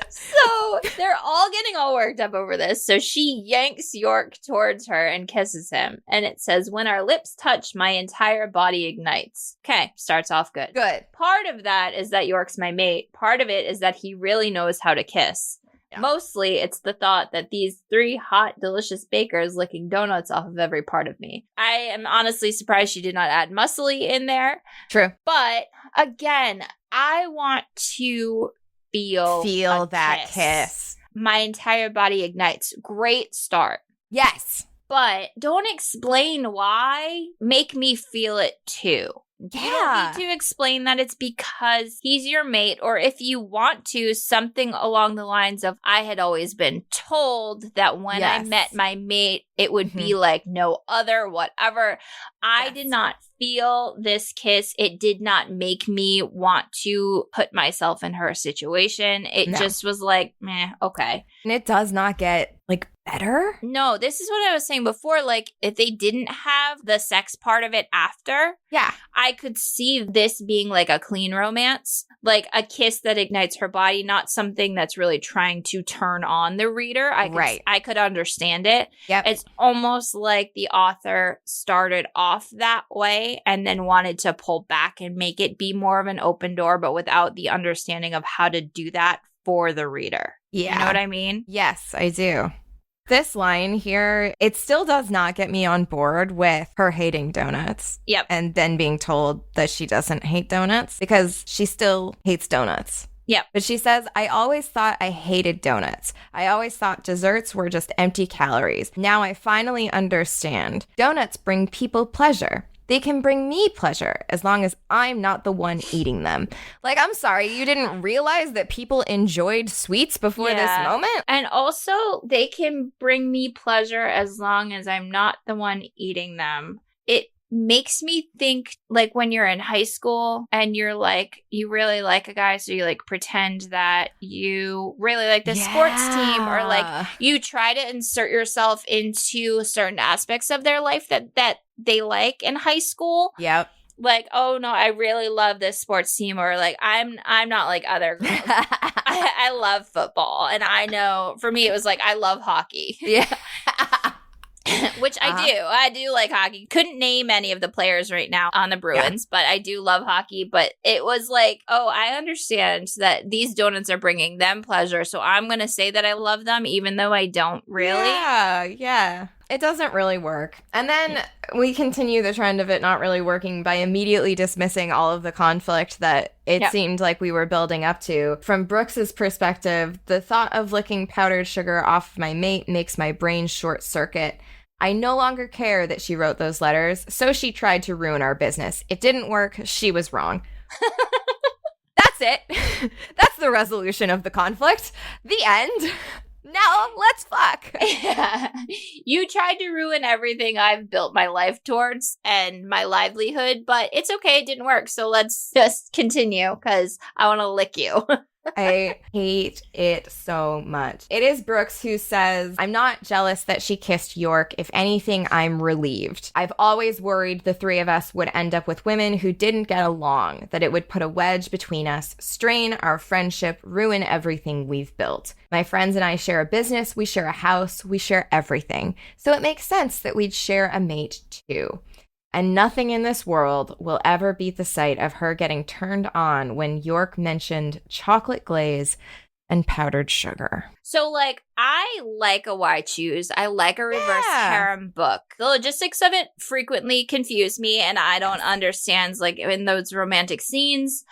So they're all getting all worked up over this. So she yanks York towards her and kisses him. And it says, when our lips touch, my entire body ignites. Okay, starts off good. Good. Part of that is that York's my mate. Part of it is that he really knows how to kiss. Yeah. Mostly, it's the thought that these 3 hot, delicious bakers licking donuts off of every part of me. I am honestly surprised she did not add muscly in there. True. But, again, I want to feel that kiss. My entire body ignites. Great start. Yes. But don't explain why. Make me feel it too. Yeah. You don't need to explain that it's because he's your mate, or if you want to, something along the lines of, I had always been told that when I met my mate, it would be like no other, whatever. I did not feel this kiss. It did not make me want to put myself in her situation. It just was like, meh, okay. And it does not get, like, better? No, this is what I was saying before. Like, if they didn't have the sex part of it after, I could see this being like a clean romance, like a kiss that ignites her body, not something that's really trying to turn on the reader. I could understand it. Yep. It's almost like the author started off that way and then wanted to pull back and make it be more of an open door, but without the understanding of how to do that for the reader. Yeah. You know what I mean? Yes, I do. This line here, it still does not get me on board with her hating donuts. Yep. And then being told that she doesn't hate donuts because she still hates donuts. Yep. But she says, I always thought I hated donuts. I always thought desserts were just empty calories. Now I finally understand. Donuts bring people pleasure. They can bring me pleasure as long as I'm not the one eating them. Like, I'm sorry, you didn't realize that people enjoyed sweets before this moment? And also, they can bring me pleasure as long as I'm not the one eating them. It makes me think, like, when you're in high school and you're like, you really like a guy, so you like pretend that you really like the sports team, or like you try to insert yourself into certain aspects of their life that they like in high school. Yep. Like, oh no, I really love this sports team, or like I'm not like other girls. I love football, and I know for me it was like I love hockey. Yeah. Which I do like hockey. Couldn't name any of the players right now on the Bruins, but I do love hockey. But it was like, oh, I understand that these donuts are bringing them pleasure, so I'm going to say that I love them even though I don't really. Yeah. It doesn't really work. And then we continue the trend of it not really working by immediately dismissing all of the conflict that it seemed like we were building up to. From Brooks's perspective, the thought of licking powdered sugar off my mate makes my brain short circuit. I no longer care that she wrote those letters, so she tried to ruin our business. It didn't work. She was wrong. That's it. That's the resolution of the conflict. The end. Now let's fuck. Yeah. You tried to ruin everything I've built my life towards and my livelihood, but it's okay. It didn't work. So let's just continue because I want to lick you. I hate it so much. It is Brooks who says, I'm not jealous that she kissed York. If anything, I'm relieved. I've always worried the 3 of us would end up with women who didn't get along, that it would put a wedge between us, strain our friendship, ruin everything we've built. My friends and I share a business, we share a house, we share everything. So it makes sense that we'd share a mate too. And nothing in this world will ever beat the sight of her getting turned on when York mentioned chocolate glaze and powdered sugar. So, like, I like a why choose. I like a reverse harem book. The logistics of it frequently confuse me, and I don't understand, like, in those romantic scenes.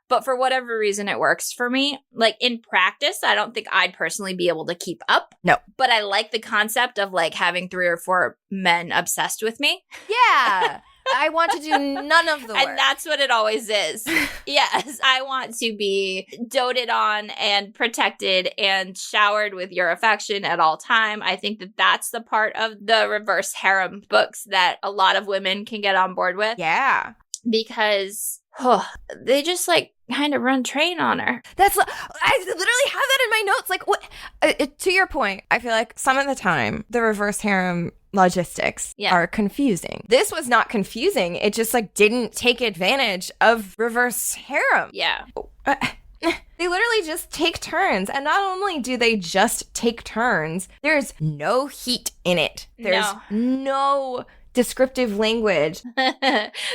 But for whatever reason, it works for me. Like, in practice, I don't think I'd personally be able to keep up. No. But I like the concept of, like, having 3 or 4 men obsessed with me. Yeah. I want to do none of the work. And that's what it always is. Yes. I want to be doted on and protected and showered with your affection at all time. I think that that's the part of the reverse harem books that a lot of women can get on board with. Yeah. Because they just, like, kind of run train on her. I literally have that in my notes. Like, what? To your point, I feel like some of the time the reverse harem logistics are confusing. This was not confusing. It just, like, didn't take advantage of reverse harem. Yeah. They literally just take turns. And not only do they just take turns, there's no heat in it. There's no descriptive language.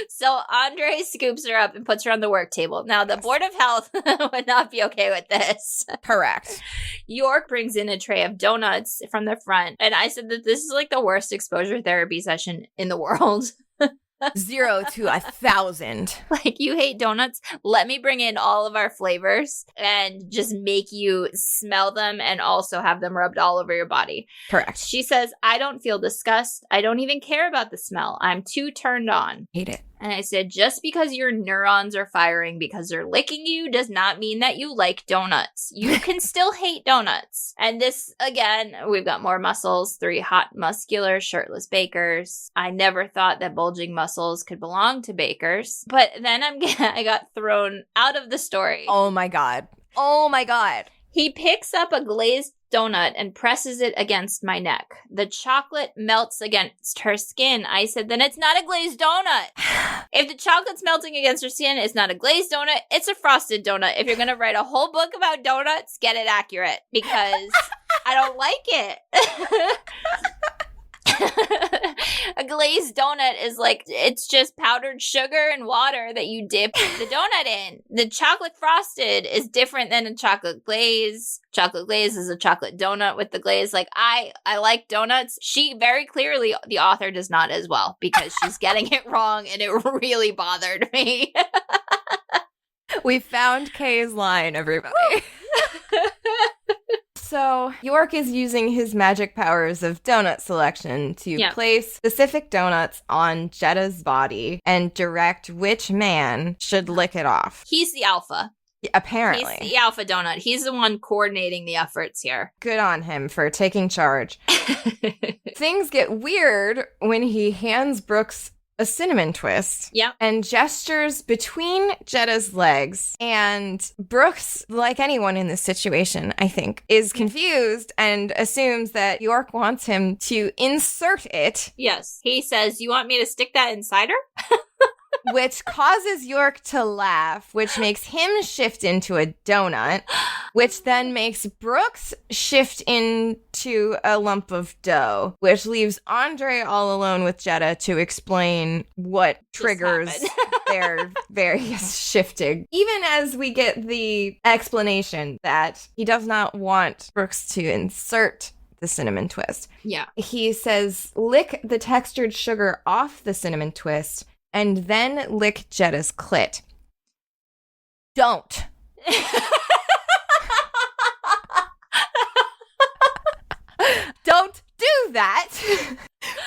So Andre scoops her up and puts her on the work table. Now, the Board of Health would not be okay with this. Correct. York brings in a tray of donuts from the front. And I said that this is, like, the worst exposure therapy session in the world. 0 to 1,000. Like, you hate donuts? Let me bring in all of our flavors and just make you smell them and also have them rubbed all over your body. Correct. She says, I don't feel disgust. I don't even care about the smell. I'm too turned on. Hate it. And I said, just because your neurons are firing because they're licking you does not mean that you like donuts. You can still hate donuts. And this, again, we've got more muscles, 3 hot, muscular, shirtless bakers. I never thought that bulging muscles could belong to bakers. But then I got thrown out of the story. Oh my God. Oh my God. He picks up a glazed donut and presses it against my neck. The chocolate melts against her skin. I said, then it's not a glazed donut. If the chocolate's melting against her skin, it's not a glazed donut. It's a frosted donut. If you're going to write a whole book about donuts, get it accurate because I don't like it. A glazed donut is like, it's just powdered sugar and water that you dip the donut in. The chocolate frosted is different than a chocolate glaze. Chocolate glaze is a chocolate donut with the glaze. Like, I like donuts. She very clearly, the author does not as well because she's getting it wrong and it really bothered me. We found Kay's line, everybody. So, York is using his magic powers of donut selection to place specific donuts on Jetta's body and direct which man should lick it off. He's the alpha. Apparently. He's the alpha donut. He's the one coordinating the efforts here. Good on him for taking charge. Things get weird when he hands Brooks a cinnamon twist and gestures between Jetta's legs. And Brooks, like anyone in this situation, I think, is confused and assumes that York wants him to insert it. Yes. He says, you want me to stick that inside her? Which causes York to laugh, which makes him shift into a donut, which then makes Brooks shift into a lump of dough, which leaves Andre all alone with Jetta to explain what triggers their various shifting. Even as we get the explanation that he does not want Brooks to insert the cinnamon twist. Yeah. He says, lick the textured sugar off the cinnamon twist and then lick Jetta's clit. Don't. Don't do that.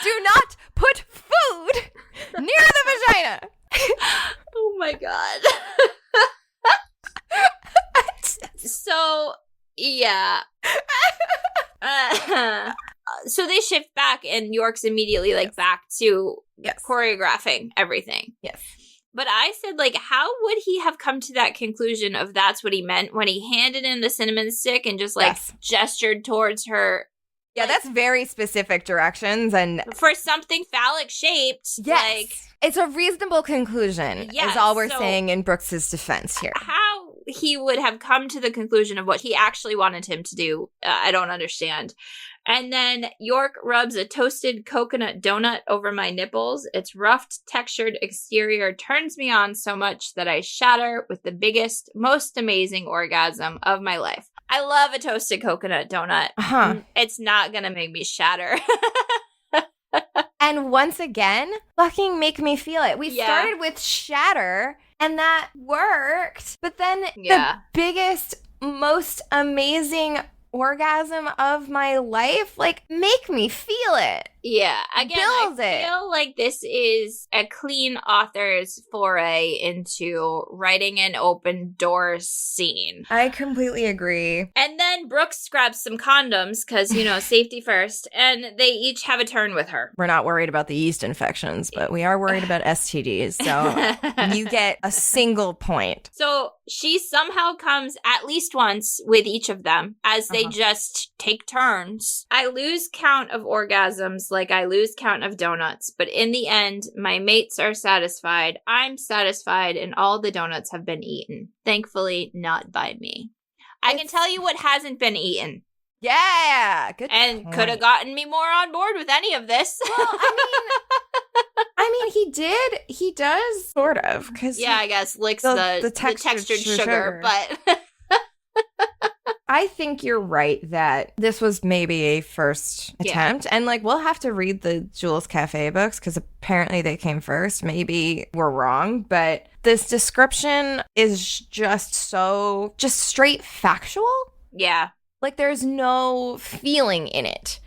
Do not put food near the vagina. Oh my God. So, yeah. So they shift back and York's immediately like back to choreographing everything. Yes. But I said, like, how would he have come to that conclusion of that's what he meant when he handed in the cinnamon stick and just like gestured towards her? Yeah, like, that's very specific directions and for something phallic shaped. Yes. Like, it's a reasonable conclusion, is all we're saying in Brooks's defense here. How he would have come to the conclusion of what he actually wanted him to do, I don't understand. And then York rubs a toasted coconut donut over my nipples. Its rough, textured exterior turns me on so much that I shatter with the biggest, most amazing orgasm of my life. I love a toasted coconut donut. It's not going to make me shatter. And once again, fucking make me feel it. We started with shatter, and that worked. But then the biggest, most amazing orgasm of my life, like, make me feel it. Yeah. Again, I feel like this is a clean author's foray into writing an open door scene. I completely agree. And then Brooks grabs some condoms because, safety first, and they each have a turn with her. We're not worried about the yeast infections, but we are worried about STDs. So you get a single point. So she somehow comes at least once with each of them as they just take turns. I lose count of orgasms like I lose count of donuts, but in the end, my mates are satisfied, I'm satisfied, and all the donuts have been eaten. Thankfully, not by me. I can tell you what hasn't been eaten. Yeah, good and point. Could have gotten me more on board with any of this. Well, he does, sort of. I guess licks the textured sugar. But I think you're right that this was maybe a first attempt. And, like, we'll have to read the Jules Cafe books because apparently they came first. Maybe we're wrong, but this description is just straight factual. Yeah. Like, there's no feeling in it.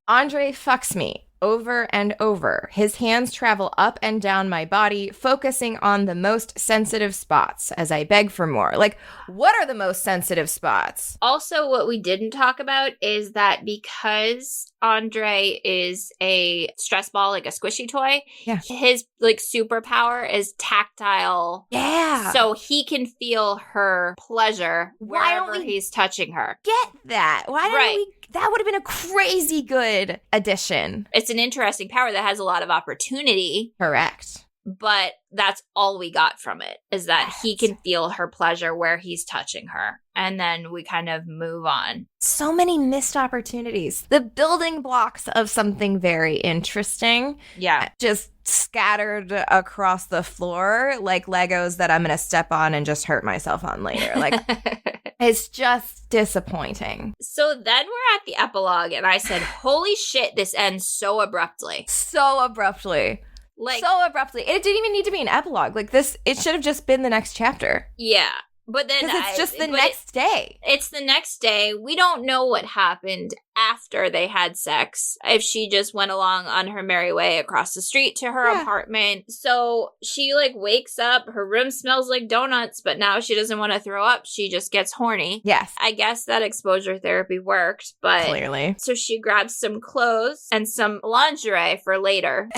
Andre fucks me over and over. His hands travel up and down my body, focusing on the most sensitive spots as I beg for more. Like, what are the most sensitive spots? Also, what we didn't talk about is that because Andre is a stress ball, like a squishy toy, his, like, superpower is tactile. Yeah. So he can feel her pleasure wherever he's touching her. Get that? Why don't we? That would have been a crazy good addition. It's an interesting power that has a lot of opportunity. Correct. But that's all we got from it, is that he can feel her pleasure where he's touching her. And then we kind of move on. So many missed opportunities. The building blocks of something very interesting. Yeah. Just scattered across the floor like Legos that I'm going to step on and just hurt myself on later. Like, it's just disappointing. So then we're at the epilogue, and I said, holy shit, this ends so abruptly. So abruptly. So abruptly. It didn't even need to be an epilogue. Like, this, it should have just been the next chapter. Yeah. But then it's just the next day. It's the next day. We don't know what happened after they had sex. If she just went along on her merry way across the street to her apartment. So she, like, wakes up. Her room smells like donuts, but now she doesn't want to throw up. She just gets horny. Yes. I guess that exposure therapy worked, but clearly. So she grabs some clothes and some lingerie for later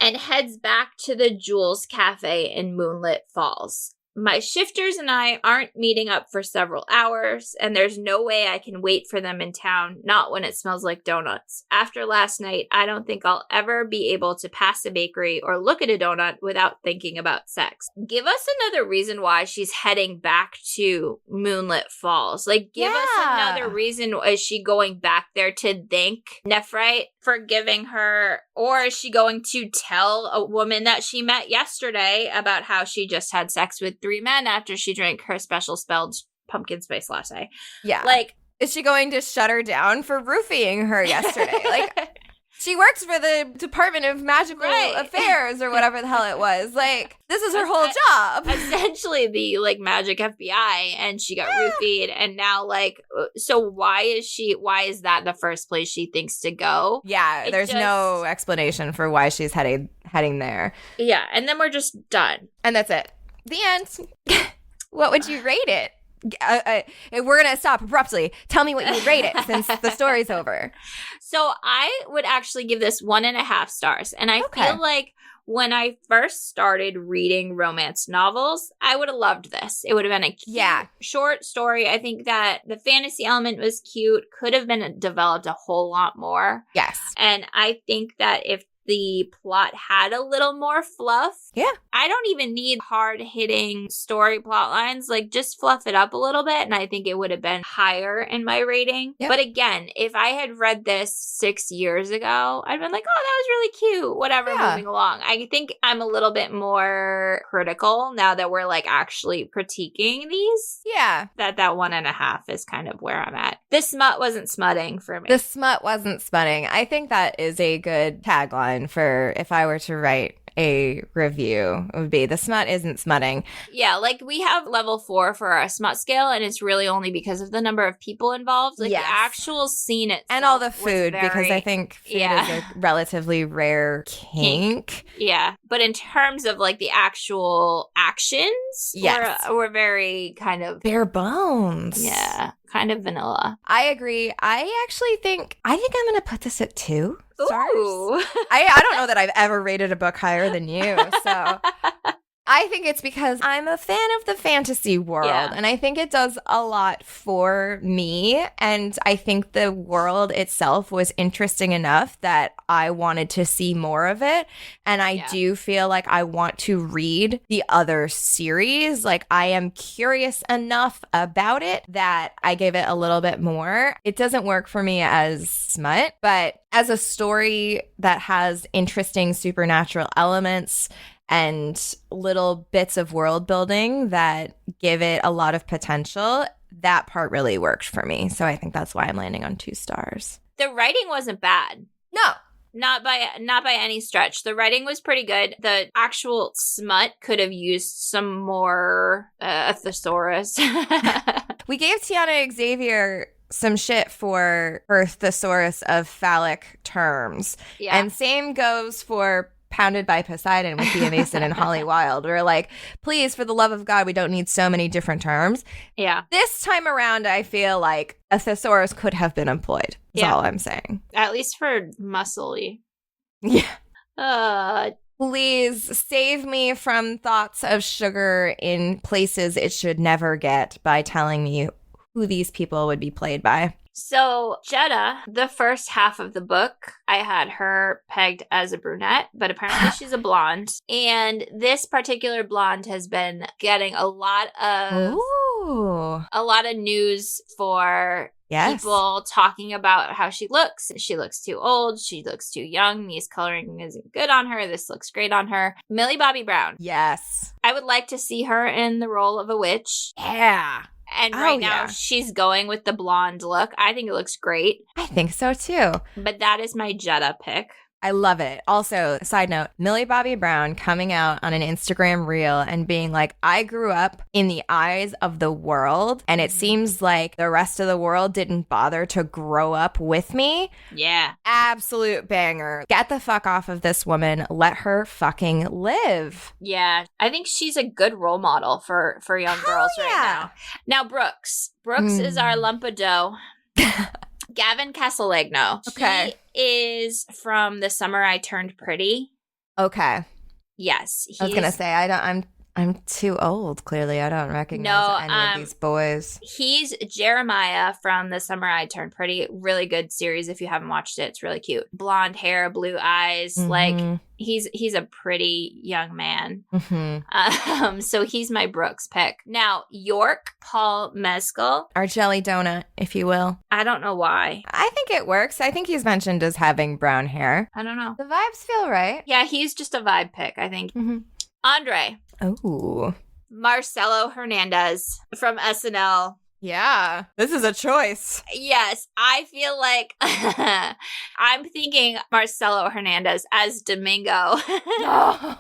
and heads back to the Jules Cafe in Moonlit Falls. My shifters and I aren't meeting up for several hours, and there's no way I can wait for them in town, not when it smells like donuts. After last night, I don't think I'll ever be able to pass a bakery or look at a donut without thinking about sex. Give us another reason why she's heading back to Moonlit Falls. Like, give us another reason. Is she going back there to thank Nephrite for giving her, or is she going to tell a woman that she met yesterday about how she just had sex with 3 men after she drank her special spelled pumpkin spice latte? Yeah. Like, is she going to shut her down for roofing her yesterday? Like, she works for the Department of Magical Affairs or whatever the hell it was. Like, this is her whole job. Essentially the, like, magic FBI, and she got roofied, and now, like, so why is that the first place she thinks to go? Yeah, there's no explanation for why she's heading there. Yeah, and then we're just done. And that's it. The end. What would you rate it? We're going to stop abruptly. Tell me what you rate it since the story's over. So I would actually give this 1.5 stars. And I feel like when I first started reading romance novels, I would have loved this. It would have been a cute, short story. I think that the fantasy element was cute, could have been developed a whole lot more. Yes. And I think that if the plot had a little more fluff. Yeah. I don't even need hard-hitting story plot lines. Like, just fluff it up a little bit, and I think it would have been higher in my rating. Yep. But again, if I had read this 6 years ago, I'd been like, oh, that was really cute. Whatever, moving along. I think I'm a little bit more critical now that we're, like, actually critiquing these. Yeah. That 1.5 is kind of where I'm at. This smut wasn't smutting for me. The smut wasn't smutting. I think that is a good tagline for if I were to write a review. It would be the smut isn't smutting. Yeah, like we have level 4 for our smut scale, and it's really only because of the number of people involved. Like the actual scene itself. And all the food, because I think food is a relatively rare kink. Yeah. But in terms of like the actual actions, we're very kind of bare bones. Yeah. Kind of vanilla. I agree. I think I'm going to put this at 2 stars. Ooh. I don't know that I've ever rated a book higher than you. So I think it's because I'm a fan of the fantasy world, and I think it does a lot for me. And I think the world itself was interesting enough that I wanted to see more of it. And I do feel like I want to read the other series. Like, I am curious enough about it that I gave it a little bit more. It doesn't work for me as smut, but as a story that has interesting supernatural elements and little bits of world building that give it a lot of potential, that part really worked for me. So I think that's why I'm landing on 2 stars. The writing wasn't bad. No. Not by any stretch. The writing was pretty good. The actual smut could have used some more a thesaurus. We gave Tiana Xavier some shit for her thesaurus of phallic terms. Yeah. And same goes for Pounded by Poseidon with Thea Mason and Holly Wilde. We're like, please, for the love of God, we don't need so many different terms. Yeah. This time around, I feel like a thesaurus could have been employed. Is all I'm saying. At least for muscly. Yeah. Please save me from thoughts of sugar in places it should never get by telling me who these people would be played by. So, Jetta, the first half of the book, I had her pegged as a brunette, but apparently she's a blonde. And this particular blonde has been getting a lot of news for people talking about how she looks. She looks too old. She looks too young. These coloring isn't good on her. This looks great on her. Millie Bobby Brown. Yes. I would like to see her in the role of a witch. Yeah. And right now, she's going with the blonde look. I think it looks great. I think so, too. But that is my Jetta pick. I love it. Also, side note, Millie Bobby Brown coming out on an Instagram reel and being like, I grew up in the eyes of the world, and it seems like the rest of the world didn't bother to grow up with me. Yeah. Absolute banger. Get the fuck off of this woman. Let her fucking live. Yeah. I think she's a good role model for young girls right now. Now, Brooks. Brooks is our lump of dough. Gavin Castelagno. Okay. He is from The Summer I Turned Pretty. Okay. Yes. I was going to say, I'm too old, clearly. I don't recognize any of these boys. He's Jeremiah from The Summer I Turned Pretty. Really good series if you haven't watched it. It's really cute. Blonde hair, blue eyes. Mm-hmm. Like, he's a pretty young man. Mm-hmm. So he's my Brooks pick. Now, York Paul Mescal. Our jelly donut, if you will. I don't know why. I think it works. I think he's mentioned as having brown hair. I don't know. The vibes feel right. Yeah, he's just a vibe pick, I think. Mm-hmm. Andre. Oh. Marcelo Hernandez from SNL. Yeah, this is a choice. Yes, I feel like I'm thinking Marcelo Hernandez as Domingo,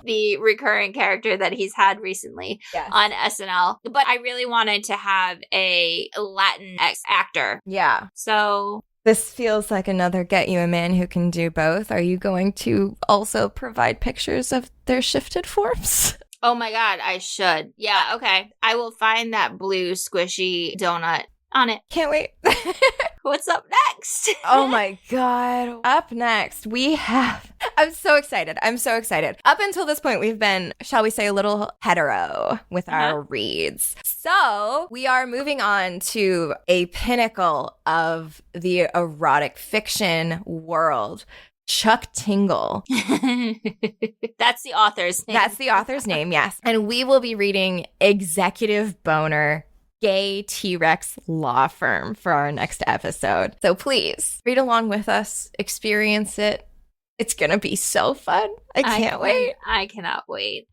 the recurring character that he's had recently on SNL. But I really wanted to have a Latinx actor. Yeah. So this feels like another Get You a Man Who Can Do Both. Are you going to also provide pictures of their shifted forms? Oh my God, I should. Yeah, okay. I will find that blue squishy donut on it. Can't wait. What's up next? Oh my God. Up next, we have... I'm so excited. Up until this point, we've been, shall we say, a little hetero with our reads. So we are moving on to a pinnacle of the erotic fiction world. Chuck Tingle. That's the author's name. That's the author's name, yes. And we will be reading Executive Boner, Gay T-Rex Law Firm for our next episode. So please read along with us, experience it. It's going to be so fun. I can't wait. I cannot wait.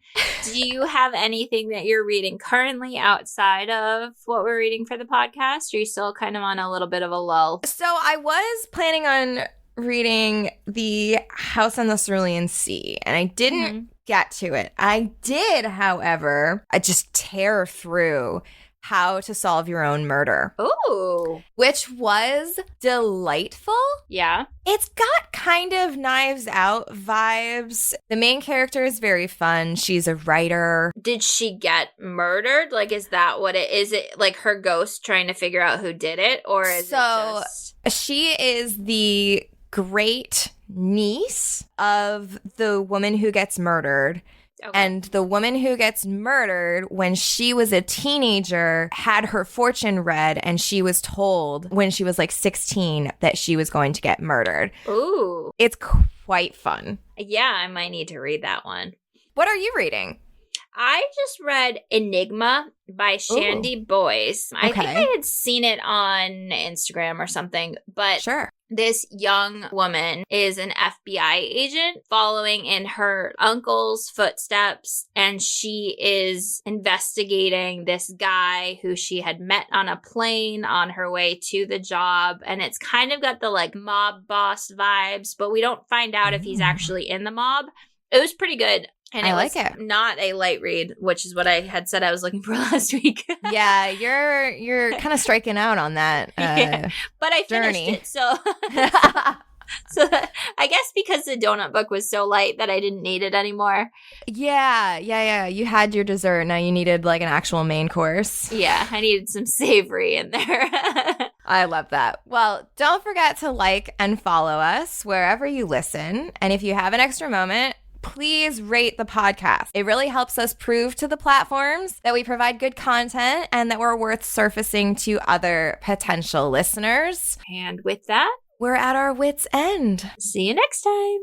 Do you have anything that you're reading currently outside of what we're reading for the podcast? Or are you still kind of on a little bit of a lull? So I was planning on reading The House on the Cerulean Sea, and I didn't get to it. I did, however, I just tear through How to Solve Your Own Murder. Ooh. Which was delightful. Yeah. It's got kind of Knives Out vibes. The main character is very fun. She's a writer. Did she get murdered? Like, is that what it is? It like her ghost trying to figure out who did it? Or is it just... She is the great niece of the woman who gets murdered. Okay. And the woman who gets murdered when she was a teenager had her fortune read, and she was told when she was like 16 that she was going to get murdered. Ooh. It's quite fun. Yeah, I might need to read that one. What are you reading? I just read Enigma by Shandy Boyce. I think I had seen it on Instagram or something, but sure. This young woman is an FBI agent following in her uncle's footsteps, and she is investigating this guy who she had met on a plane on her way to the job, and it's kind of got the like mob boss vibes, but we don't find out if he's actually in the mob. It was pretty good. And I like it. Not a light read, which is what I had said I was looking for last week. Yeah, you're kind of striking out on that yeah, but I finished it, so I guess because the donut book was so light that I didn't need it anymore. Yeah. You had your dessert. Now you needed like an actual main course. Yeah, I needed some savory in there. I love that. Well, don't forget to like and follow us wherever you listen. And if you have an extra moment, please rate the podcast. It really helps us prove to the platforms that we provide good content and that we're worth surfacing to other potential listeners. And with that, we're at our wits' end. See you next time.